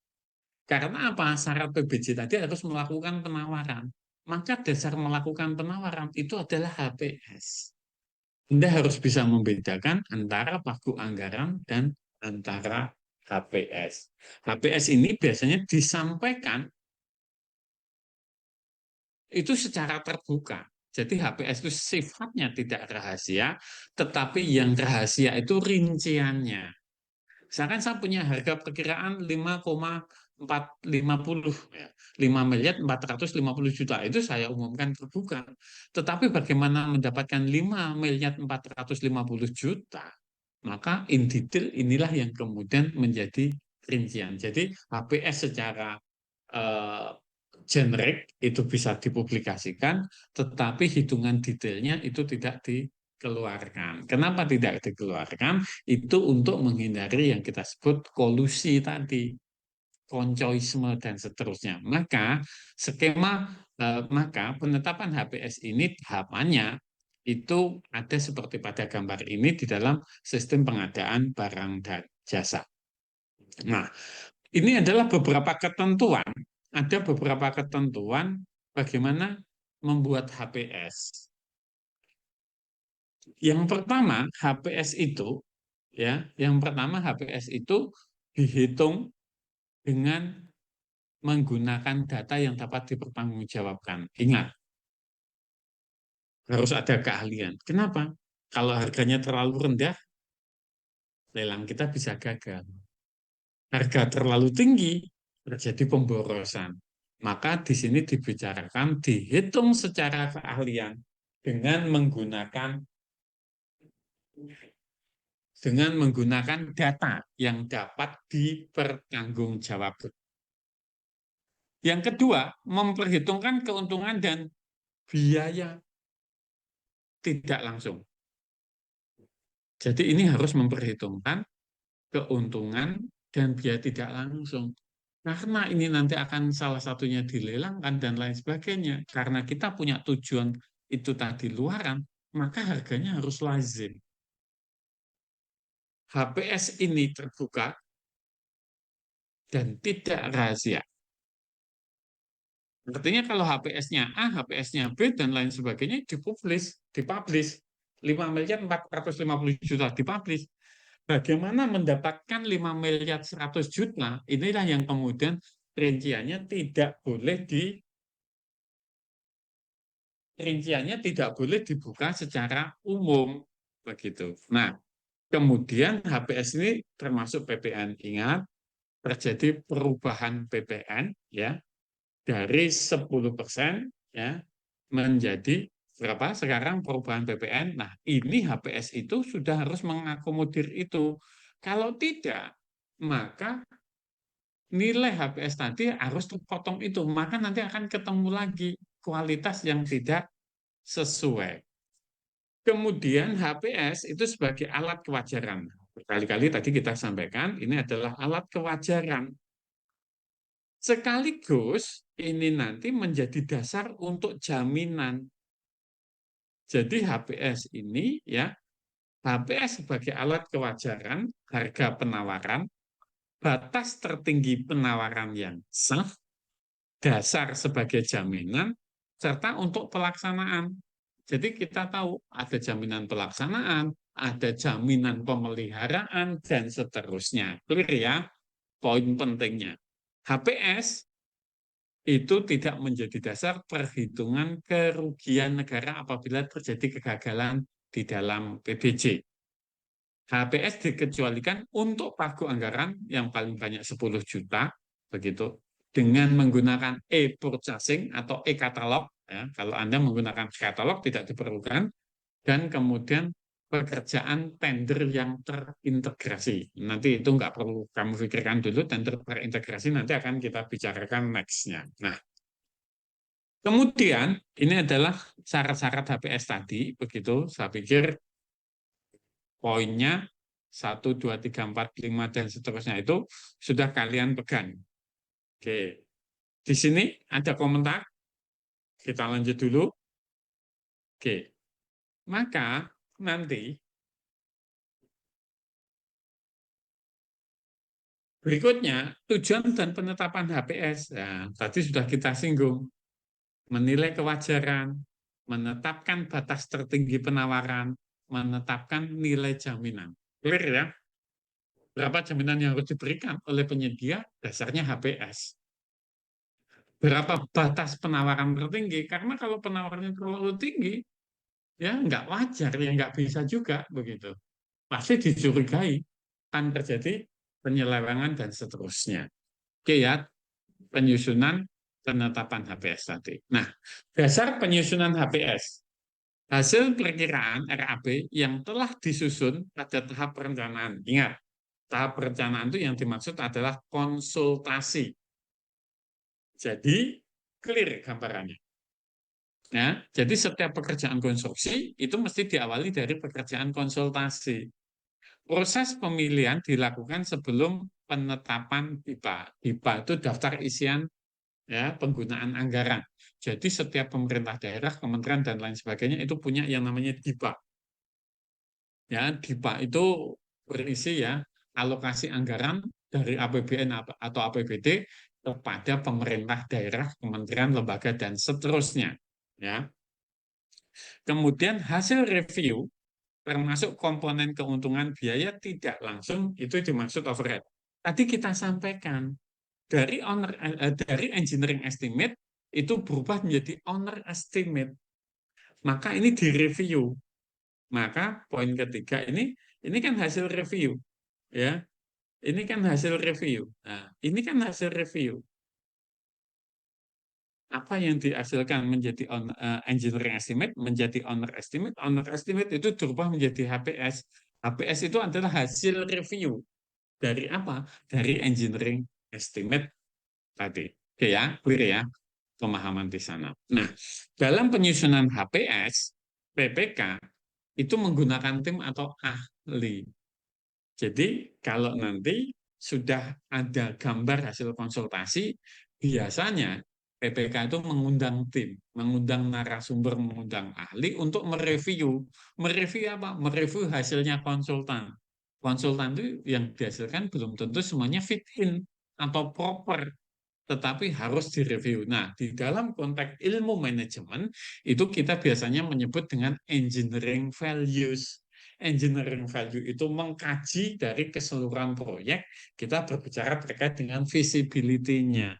[SPEAKER 1] Karena apa? Syarat PBJ tadi harus melakukan penawaran. Maka dasar melakukan penawaran itu adalah HPS. Anda harus bisa membedakan antara pagu anggaran dan antara HPS. HPS ini biasanya disampaikan itu secara terbuka. Jadi HPS itu sifatnya tidak rahasia, tetapi yang rahasia itu rinciannya. Misalkan saya punya harga perkiraan 5,450 ya, 5 miliar 450 juta itu saya umumkan terbuka. Tetapi bagaimana mendapatkan 5 miliar 450 juta? Maka in detail inilah yang kemudian menjadi rincian. Jadi HPS secara eh, generik itu bisa dipublikasikan, tetapi hitungan detailnya itu tidak dikeluarkan. Kenapa tidak dikeluarkan? Itu untuk menghindari yang kita sebut kolusi tadi. koncoisme dan seterusnya. Maka penetapan HPS ini tahapannya itu ada seperti pada gambar ini di dalam sistem pengadaan barang dan jasa. Nah, ini adalah beberapa ketentuan. Ada beberapa ketentuan bagaimana membuat HPS. Yang pertama, HPS itu dihitung dengan menggunakan data yang dapat dipertanggungjawabkan. Ingat, harus ada keahlian. Kenapa? Kalau harganya terlalu rendah, lelang kita bisa gagal. Harga terlalu tinggi, terjadi pemborosan. Maka di sini dibicarakan, dihitung secara keahlian dengan menggunakan data yang dapat dipertanggungjawabkan. Yang kedua, memperhitungkan keuntungan dan biaya tidak langsung. Jadi ini harus memperhitungkan keuntungan dan biaya tidak langsung. Karena ini nanti akan salah satunya dilelangkan dan lain sebagainya. Karena kita punya tujuan itu tadi luaran, maka harganya harus lazim. HPS ini terbuka dan tidak rahasia. Artinya kalau HPS-nya A, HPS-nya B, dan lain sebagainya dipublish. 5.450 juta dipublish. Bagaimana mendapatkan 5.100 juta? Inilah yang kemudian rinciannya tidak boleh dibuka secara umum, begitu. Nah, kemudian HPS ini termasuk PPN. Ingat, terjadi perubahan PPN ya dari 10% ya menjadi berapa sekarang perubahan PPN. Nah, ini HPS itu sudah harus mengakomodir itu. Kalau tidak, maka nilai HPS tadi harus terpotong itu. Maka nanti akan ketemu lagi kualitas yang tidak sesuai. Kemudian HPS itu sebagai alat kewajaran. Berkali-kali tadi kita sampaikan, ini adalah alat kewajaran. Sekaligus ini nanti menjadi dasar untuk jaminan. Jadi HPS ini ya, HPS sebagai alat kewajaran, harga penawaran, batas tertinggi penawaran yang sah, dasar sebagai jaminan, serta untuk pelaksanaan. Jadi kita tahu ada jaminan pelaksanaan, ada jaminan pemeliharaan, dan seterusnya. Clear ya? Poin pentingnya. HPS itu tidak menjadi dasar perhitungan kerugian negara apabila terjadi kegagalan di dalam PBJ. HPS dikecualikan untuk pagu anggaran yang paling banyak 10 juta, begitu, dengan menggunakan e-purchasing atau e-katalog. Ya, kalau Anda menggunakan katalog tidak diperlukan, dan kemudian pekerjaan tender yang terintegrasi. Nanti itu nggak perlu kamu pikirkan dulu, tender terintegrasi nanti akan kita bicarakan next-nya. Nah, kemudian ini adalah syarat-syarat HPS tadi, begitu. Saya pikir poinnya 1, 2, 3, 4, 5, dan seterusnya itu sudah kalian pegang. Oke, di sini ada komentar. Kita lanjut dulu. Oke, maka nanti berikutnya tujuan dan penetapan HPS. Nah, tadi sudah kita singgung. Menilai kewajaran, menetapkan batas tertinggi penawaran, menetapkan nilai jaminan. Clear ya? Berapa jaminan yang harus diberikan oleh penyedia? Dasarnya HPS. Berapa batas penawaran tertinggi? Karena kalau penawarannya terlalu tinggi, ya nggak wajar, ya nggak bisa juga begitu. Pasti dicurigai, akan terjadi penyelewengan dan seterusnya. Oke ya, penyusunan penetapan HPS tadi. Nah, dasar penyusunan HPS. Hasil perkiraan RAB yang telah disusun pada tahap perencanaan. Ingat, tahap perencanaan itu yang dimaksud adalah konsultasi. Jadi, clear gambarannya. Ya, jadi setiap pekerjaan konstruksi itu mesti diawali dari pekerjaan konsultasi. Proses pemilihan dilakukan sebelum penetapan DIPA. DIPA itu daftar isian ya penggunaan anggaran. Jadi setiap pemerintah daerah, kementerian dan lain sebagainya itu punya yang namanya DIPA. Ya, DIPA itu berisi ya alokasi anggaran dari APBN atau APBD kepada pemerintah daerah, kementerian, lembaga dan seterusnya. Ya. Kemudian hasil review termasuk komponen keuntungan biaya tidak langsung itu dimaksud overhead. Tadi kita sampaikan dari engineering estimate itu berubah menjadi owner estimate. Maka ini direview. Maka poin ketiga ini kan hasil review, ya. Ini kan hasil review. Nah, ini kan hasil review. Apa yang dihasilkan menjadi engineering estimate menjadi owner estimate itu berubah menjadi HPS. HPS itu adalah hasil review dari apa? Dari engineering estimate tadi. Oke ya, clear ya pemahaman di sana. Nah, dalam penyusunan HPS, PPK itu menggunakan tim atau ahli. Jadi kalau nanti sudah ada gambar hasil konsultasi, biasanya PPK itu mengundang tim, mengundang narasumber, mengundang ahli untuk mereview. Mereview apa? Mereview hasilnya konsultan. Konsultan itu yang dihasilkan belum tentu semuanya fit in atau proper, tetapi harus direview. Nah, di dalam konteks ilmu manajemen, itu kita biasanya menyebut dengan engineering values. Engineering value itu mengkaji dari keseluruhan proyek, kita berbicara terkait dengan visibility-nya,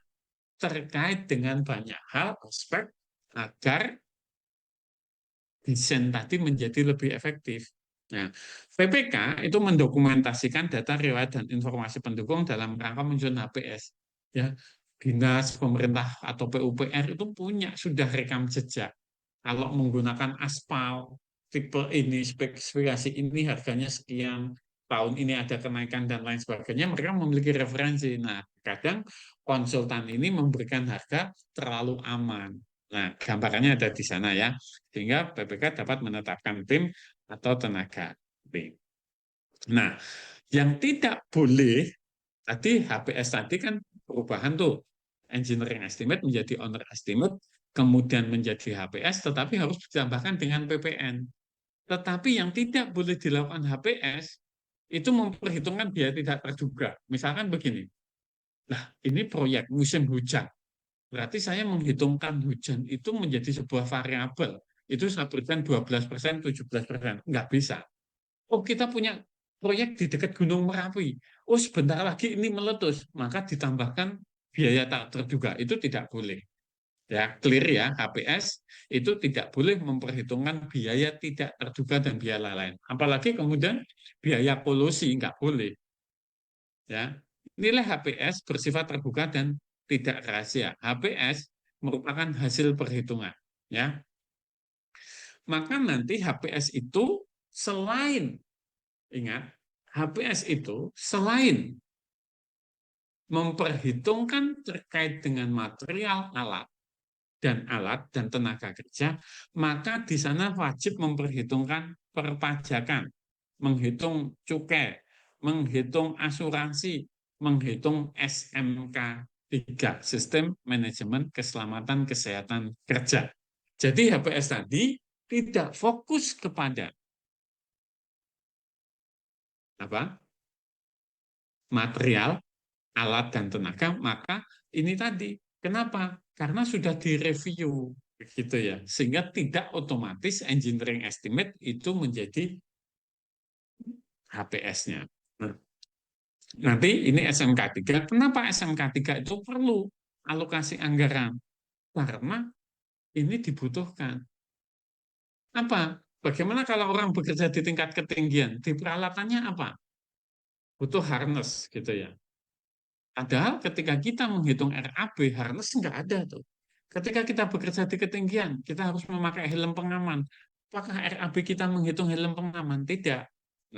[SPEAKER 1] terkait dengan banyak hal, aspek, agar desain tadi menjadi lebih efektif. Nah, PPK itu mendokumentasikan data, riwayat, dan informasi pendukung dalam rangka menyusun HPS. Ya, dinas, pemerintah, atau PUPR itu punya sudah rekam jejak. Kalau menggunakan aspal, tipe ini, spesifikasi ini, harganya sekian, tahun ini ada kenaikan, dan lain sebagainya, mereka memiliki referensi. Nah, kadang konsultan ini memberikan harga terlalu aman. Nah, gambarannya ada di sana ya, sehingga PPK dapat menetapkan tim atau tenaga tim. Nah, yang tidak boleh, tadi HPS tadi kan perubahan tuh, engineering estimate menjadi owner estimate, kemudian menjadi HPS, tetapi harus ditambahkan dengan PPN. Tetapi yang tidak boleh dilakukan HPS, itu memperhitungkan biaya tidak terduga. Misalkan begini, nah ini proyek musim hujan, berarti saya menghitungkan hujan itu menjadi sebuah variabel. Itu saya berikan 12%, 17%. Nggak bisa. Oh, kita punya proyek di dekat Gunung Merapi. Oh, sebentar lagi ini meletus. Maka ditambahkan biaya tak terduga. Itu tidak boleh. Ya, clear ya, HPS itu tidak boleh memperhitungkan biaya tidak terduga dan biaya lain. Apalagi kemudian biaya polusi, nggak boleh. Ya, nilai HPS bersifat terbuka dan tidak rahasia. HPS merupakan hasil perhitungan. Ya, maka nanti HPS itu selain ingat HPS itu selain memperhitungkan terkait dengan material alat dan tenaga kerja, maka di sana wajib memperhitungkan perpajakan, menghitung cukai, menghitung asuransi, menghitung SMK 3, Sistem Manajemen Keselamatan Kesehatan Kerja. Jadi HPS tadi tidak fokus kepada apa? Material, alat dan tenaga, maka ini tadi. Kenapa? Karena sudah direview gitu ya. Sehingga tidak otomatis engineering estimate itu menjadi HPS-nya. Nah, nanti ini SMK 3. Kenapa SMK 3 itu perlu alokasi anggaran? Karena ini dibutuhkan. Apa? Bagaimana kalau orang bekerja di tingkat ketinggian? Di peralatannya apa? Butuh harness gitu ya. Padahal ketika kita menghitung RAB, harness nggak ada tuh. Ketika kita bekerja di ketinggian, kita harus memakai helm pengaman. Apakah RAB kita menghitung helm pengaman? Tidak.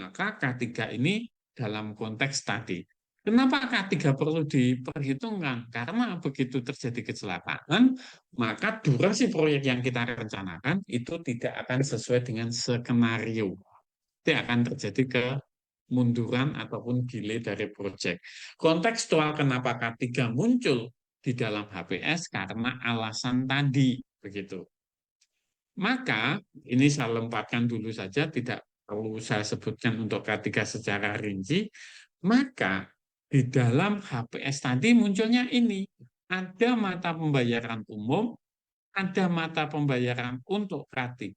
[SPEAKER 1] Maka K3 ini dalam konteks tadi. Kenapa K3 perlu diperhitungkan? Karena begitu terjadi kecelakaan, maka durasi proyek yang kita rencanakan itu tidak akan sesuai dengan skenario. Itu akan terjadi kemunduran ataupun delay dari proyek. Kontekstual kenapa K3 muncul di dalam HPS karena alasan tadi, begitu. Maka ini saya lempatkan dulu saja, tidak perlu saya sebutkan untuk K3 secara rinci. Maka di dalam HPS tadi munculnya ini, ada mata pembayaran umum, ada mata pembayaran untuk K3,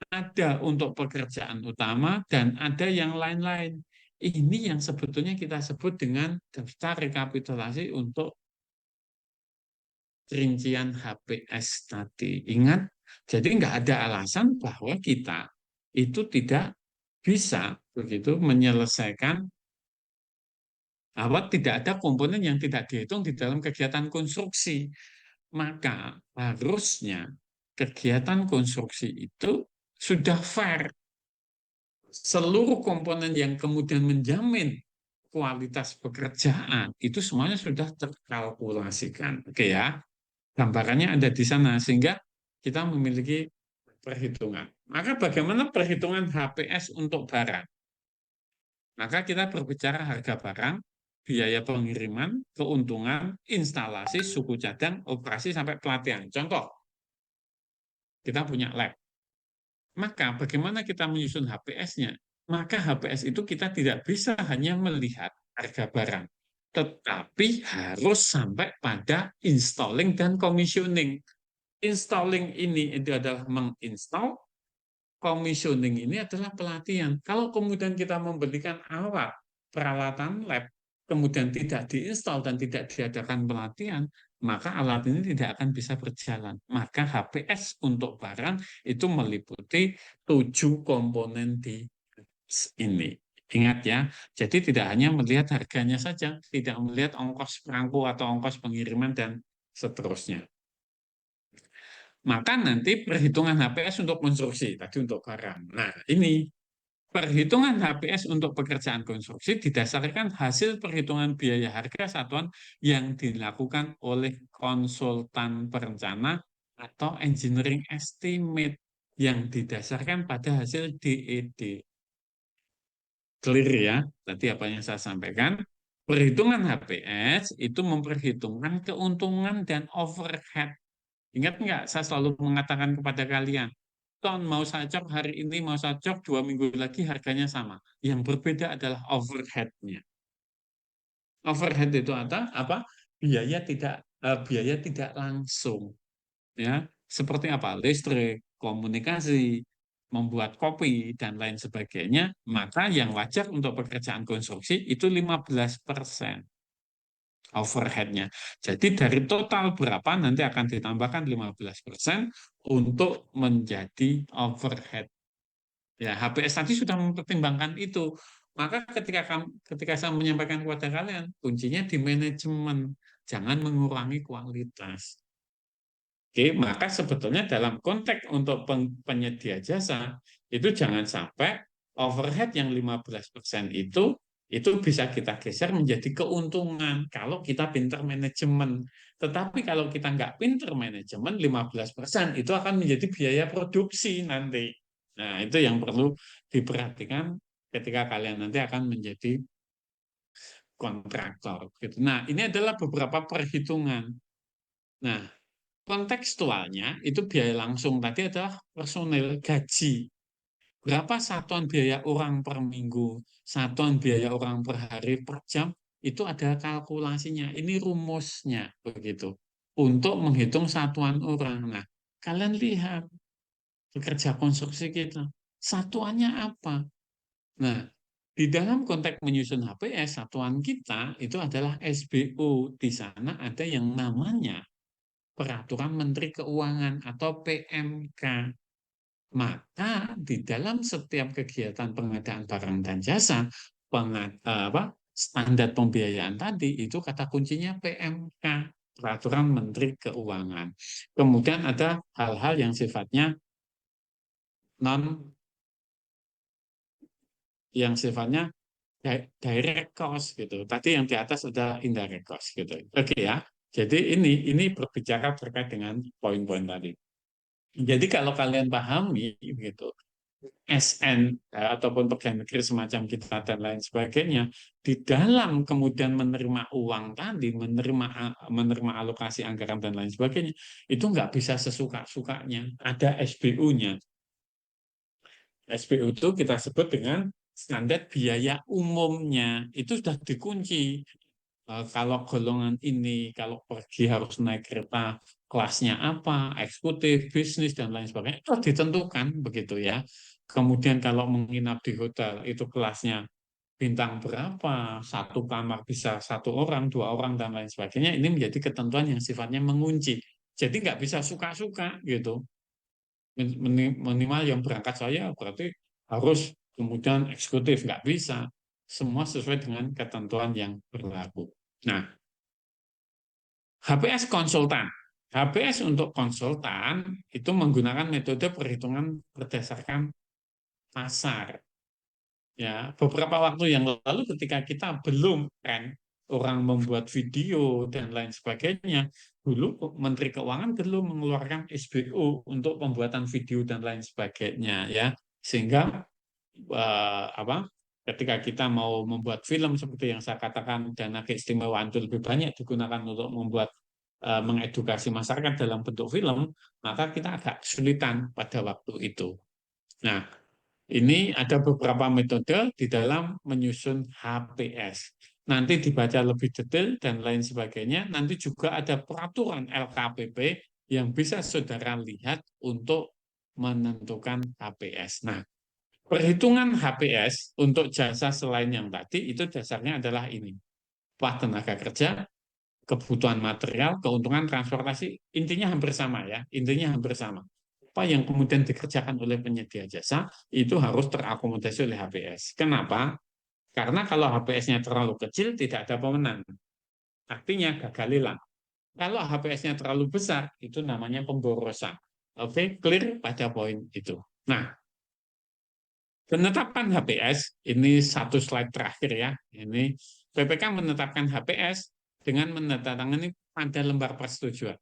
[SPEAKER 1] ada untuk pekerjaan utama, dan ada yang lain-lain. Ini yang sebetulnya kita sebut dengan daftar rekapitulasi untuk rincian HPS tadi. Ingat, jadi nggak ada alasan bahwa kita itu tidak bisa begitu menyelesaikan bahwa tidak ada komponen yang tidak dihitung di dalam kegiatan konstruksi. Maka harusnya kegiatan konstruksi itu sudah fair. Seluruh komponen yang kemudian menjamin kualitas pekerjaan itu semuanya sudah terkalkulasikan. Oke ya, gambarannya ada di sana sehingga kita memiliki perhitungan. Maka bagaimana perhitungan HPS untuk barang? Maka kita berbicara harga barang, biaya pengiriman, keuntungan, instalasi, suku cadang, operasi sampai pelatihan. Contoh, kita punya lab. Maka bagaimana kita menyusun HPS-nya? Maka HPS itu kita tidak bisa hanya melihat harga barang, tetapi harus sampai pada installing dan commissioning. Installing ini itu adalah menginstal, commissioning ini adalah pelatihan. Kalau kemudian kita membelikan alat, peralatan lab, kemudian tidak diinstal dan tidak diadakan pelatihan, maka alat ini tidak akan bisa berjalan. Maka HPS untuk barang itu meliputi 7 komponen di ini. Ingat ya, jadi tidak hanya melihat harganya saja, tidak melihat ongkos perangko atau ongkos pengiriman dan seterusnya. Maka nanti perhitungan HPS untuk konstruksi, tadi untuk barang. Nah, ini perhitungan HPS untuk pekerjaan konstruksi didasarkan hasil perhitungan biaya harga satuan yang dilakukan oleh konsultan perencana atau engineering estimate yang didasarkan pada hasil DED. Clear ya, tadi apa yang saya sampaikan. Perhitungan HPS itu memperhitungkan keuntungan dan overhead. Ingat nggak, saya selalu mengatakan kepada kalian, ton mau saya cok hari ini, mau saya cok 2 minggu lagi harganya sama. Yang berbeda adalah overhead-nya. Overhead itu apa? Biaya tidak langsung. Ya, seperti apa? Listrik, komunikasi, membuat kopi, dan lain sebagainya. Maka yang wajar untuk pekerjaan konstruksi itu 15% overhead-nya. Jadi dari total berapa nanti akan ditambahkan 15% untuk menjadi overhead. Ya, HPS tadi sudah mempertimbangkan itu. Maka ketika saya menyampaikan kepada kalian, kuncinya di manajemen, jangan mengurangi kualitas. Oke, maka sebetulnya dalam konteks untuk penyedia jasa, itu jangan sampai overhead yang 15% itu bisa kita geser menjadi keuntungan kalau kita pinter manajemen. Tetapi kalau kita nggak pinter manajemen, 15% itu akan menjadi biaya produksi nanti. Nah, itu yang perlu diperhatikan ketika kalian nanti akan menjadi kontraktor. Gitu. Nah, ini adalah beberapa perhitungan. Nah, kontekstualnya itu biaya langsung tadi adalah personil gaji. Berapa satuan biaya orang per minggu, satuan biaya orang per hari, per jam, itu ada kalkulasinya. Ini rumusnya begitu. Untuk menghitung satuan orang. Nah, kalian lihat pekerja konstruksi kita. Satuannya apa? Nah, di dalam konteks menyusun HPS, satuan kita itu adalah SBO. Di sana ada yang namanya Peraturan Menteri Keuangan atau PMK. Maka di dalam setiap kegiatan pengadaan barang dan jasa, standar pembiayaan tadi itu kata kuncinya PMK, Peraturan Menteri Keuangan. Kemudian ada hal-hal yang sifatnya non yang sifatnya direct cost gitu. Tadi yang di atas ada indirect cost gitu. Oke ya. Jadi ini berbicara terkait dengan poin-poin tadi. Jadi kalau kalian pahami gitu, SN ataupun pegawai negeri semacam kita dan lain sebagainya, di dalam kemudian menerima uang tadi, menerima alokasi anggaran dan lain sebagainya, itu nggak bisa sesuka-sukanya. Ada SBU-nya. SBU itu kita sebut dengan standar biaya umumnya. Itu sudah dikunci. Kalau golongan ini, kalau pergi harus naik kereta kelasnya apa, eksekutif, bisnis, dan lain sebagainya, itu ditentukan begitu ya. Kemudian kalau menginap di hotel, itu kelasnya bintang berapa, satu kamar bisa satu orang, dua orang, dan lain sebagainya. Ini menjadi ketentuan yang sifatnya mengunci. Jadi nggak bisa suka-suka gitu. Minimal yang berangkat saya berarti harus kemudian eksekutif, nggak bisa. Semua sesuai dengan ketentuan yang berlaku. Nah, HPS konsultan. HPS untuk konsultan itu menggunakan metode perhitungan berdasarkan pasar. Ya, beberapa waktu yang lalu ketika kita belum kan orang membuat video dan lain sebagainya, dulu Menteri Keuangan belum mengeluarkan SBO untuk pembuatan video dan lain sebagainya ya. Sehingga apa? Ketika kita mau membuat film seperti yang saya katakan dana keistimewaan itu lebih banyak digunakan untuk membuat mengedukasi masyarakat dalam bentuk film, maka kita agak kesulitan pada waktu itu. Nah, ini ada beberapa metode di dalam menyusun HPS. Nanti dibaca lebih detail dan lain sebagainya. Nanti juga ada peraturan LKPP yang bisa saudara lihat untuk menentukan HPS. Nah, perhitungan HPS untuk jasa selain yang tadi itu dasarnya adalah ini. Upah tenaga kerja, kebutuhan material, keuntungan transportasi, intinya hampir sama ya, intinya hampir sama. Apa yang kemudian dikerjakan oleh penyedia jasa itu harus terakomodasi oleh HPS. Kenapa? Karena kalau HPS-nya terlalu kecil tidak ada pemenang. Artinya gagal lelang. Kalau HPS-nya terlalu besar itu namanya pemborosan. Oke, clear pada poin itu. Nah, penetapan HPS ini satu slide terakhir ya. Ini PPK menetapkan HPS dengan menandatangani pada lembar persetujuan.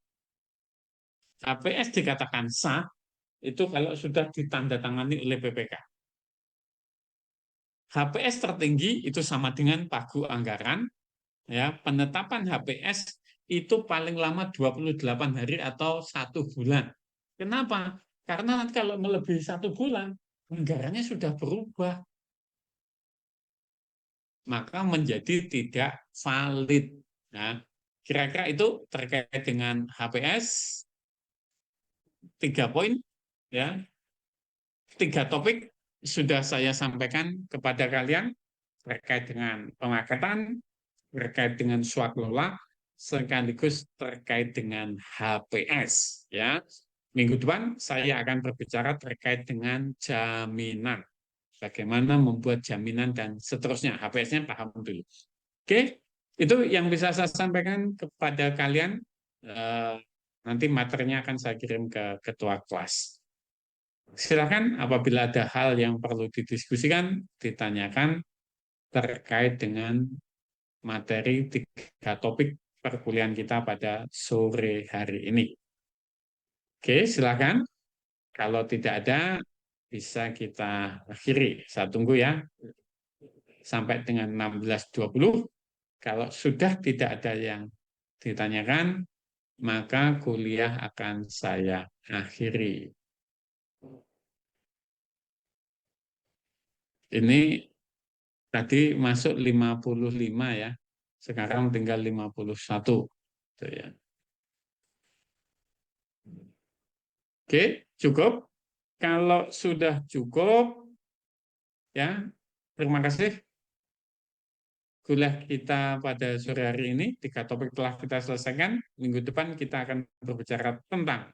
[SPEAKER 1] HPS dikatakan sah itu kalau sudah ditandatangani oleh PPK. HPS tertinggi itu sama dengan pagu anggaran, ya. Penetapan HPS itu paling lama 28 hari atau 1 bulan. Kenapa? Karena nanti kalau melebihi 1 bulan, anggarannya sudah berubah, maka menjadi tidak valid. Nah, kira-kira itu terkait dengan HPS, 3 poin, ya. 3 topik sudah saya sampaikan kepada kalian terkait dengan pemakaian, terkait dengan swaklola, sekaligus terkait dengan HPS. Ya, minggu depan saya akan berbicara terkait dengan jaminan, bagaimana membuat jaminan dan seterusnya. HPS-nya paham dulu. Oke, itu yang bisa saya sampaikan kepada kalian. Eh, Nanti materinya akan saya kirim ke ketua kelas. Silakan apabila ada hal yang perlu didiskusikan, ditanyakan terkait dengan materi 3 topik perkuliahan kita pada sore hari ini. Oke, silakan. Kalau tidak ada, bisa kita akhiri. Saya tunggu ya, sampai dengan 16.20. Kalau sudah tidak ada yang ditanyakan, maka kuliah akan saya akhiri. Ini tadi masuk 55 ya. Sekarang tinggal 51. Gitu ya. Oke, cukup. Kalau sudah cukup, ya, terima kasih. Kuliah kita pada sore hari ini, 3 topik telah kita selesaikan. Minggu depan kita akan berbicara tentang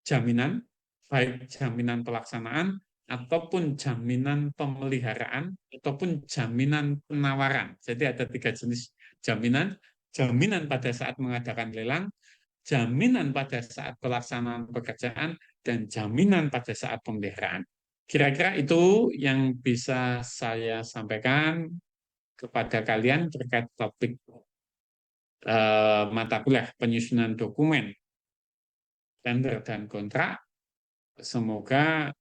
[SPEAKER 1] jaminan, baik jaminan pelaksanaan, ataupun jaminan pemeliharaan, ataupun jaminan penawaran. Jadi ada 3 jenis jaminan. Jaminan pada saat mengadakan lelang, jaminan pada saat pelaksanaan pekerjaan, dan jaminan pada saat pemeliharaan. Kira-kira itu yang bisa saya sampaikan kepada kalian terkait topik mata kuliah penyusunan dokumen, tender dan kontrak. Semoga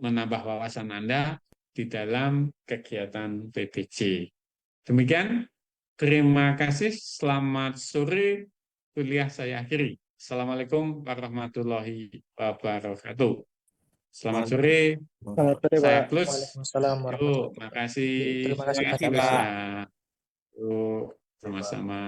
[SPEAKER 1] menambah wawasan Anda di dalam kegiatan PBJ. Demikian, terima kasih. Selamat sore. Kuliah saya akhiri. Assalamualaikum warahmatullahi wabarakatuh. Selamat sore.
[SPEAKER 2] Selamat sore,
[SPEAKER 1] Saya
[SPEAKER 2] Pak.
[SPEAKER 1] close.
[SPEAKER 2] Waalaikumsalam
[SPEAKER 1] Yuk,
[SPEAKER 2] warahmatullahi wabarakatuh.
[SPEAKER 1] makasih.
[SPEAKER 2] Terima kasih, Pak.
[SPEAKER 1] Yuk, sama-sama.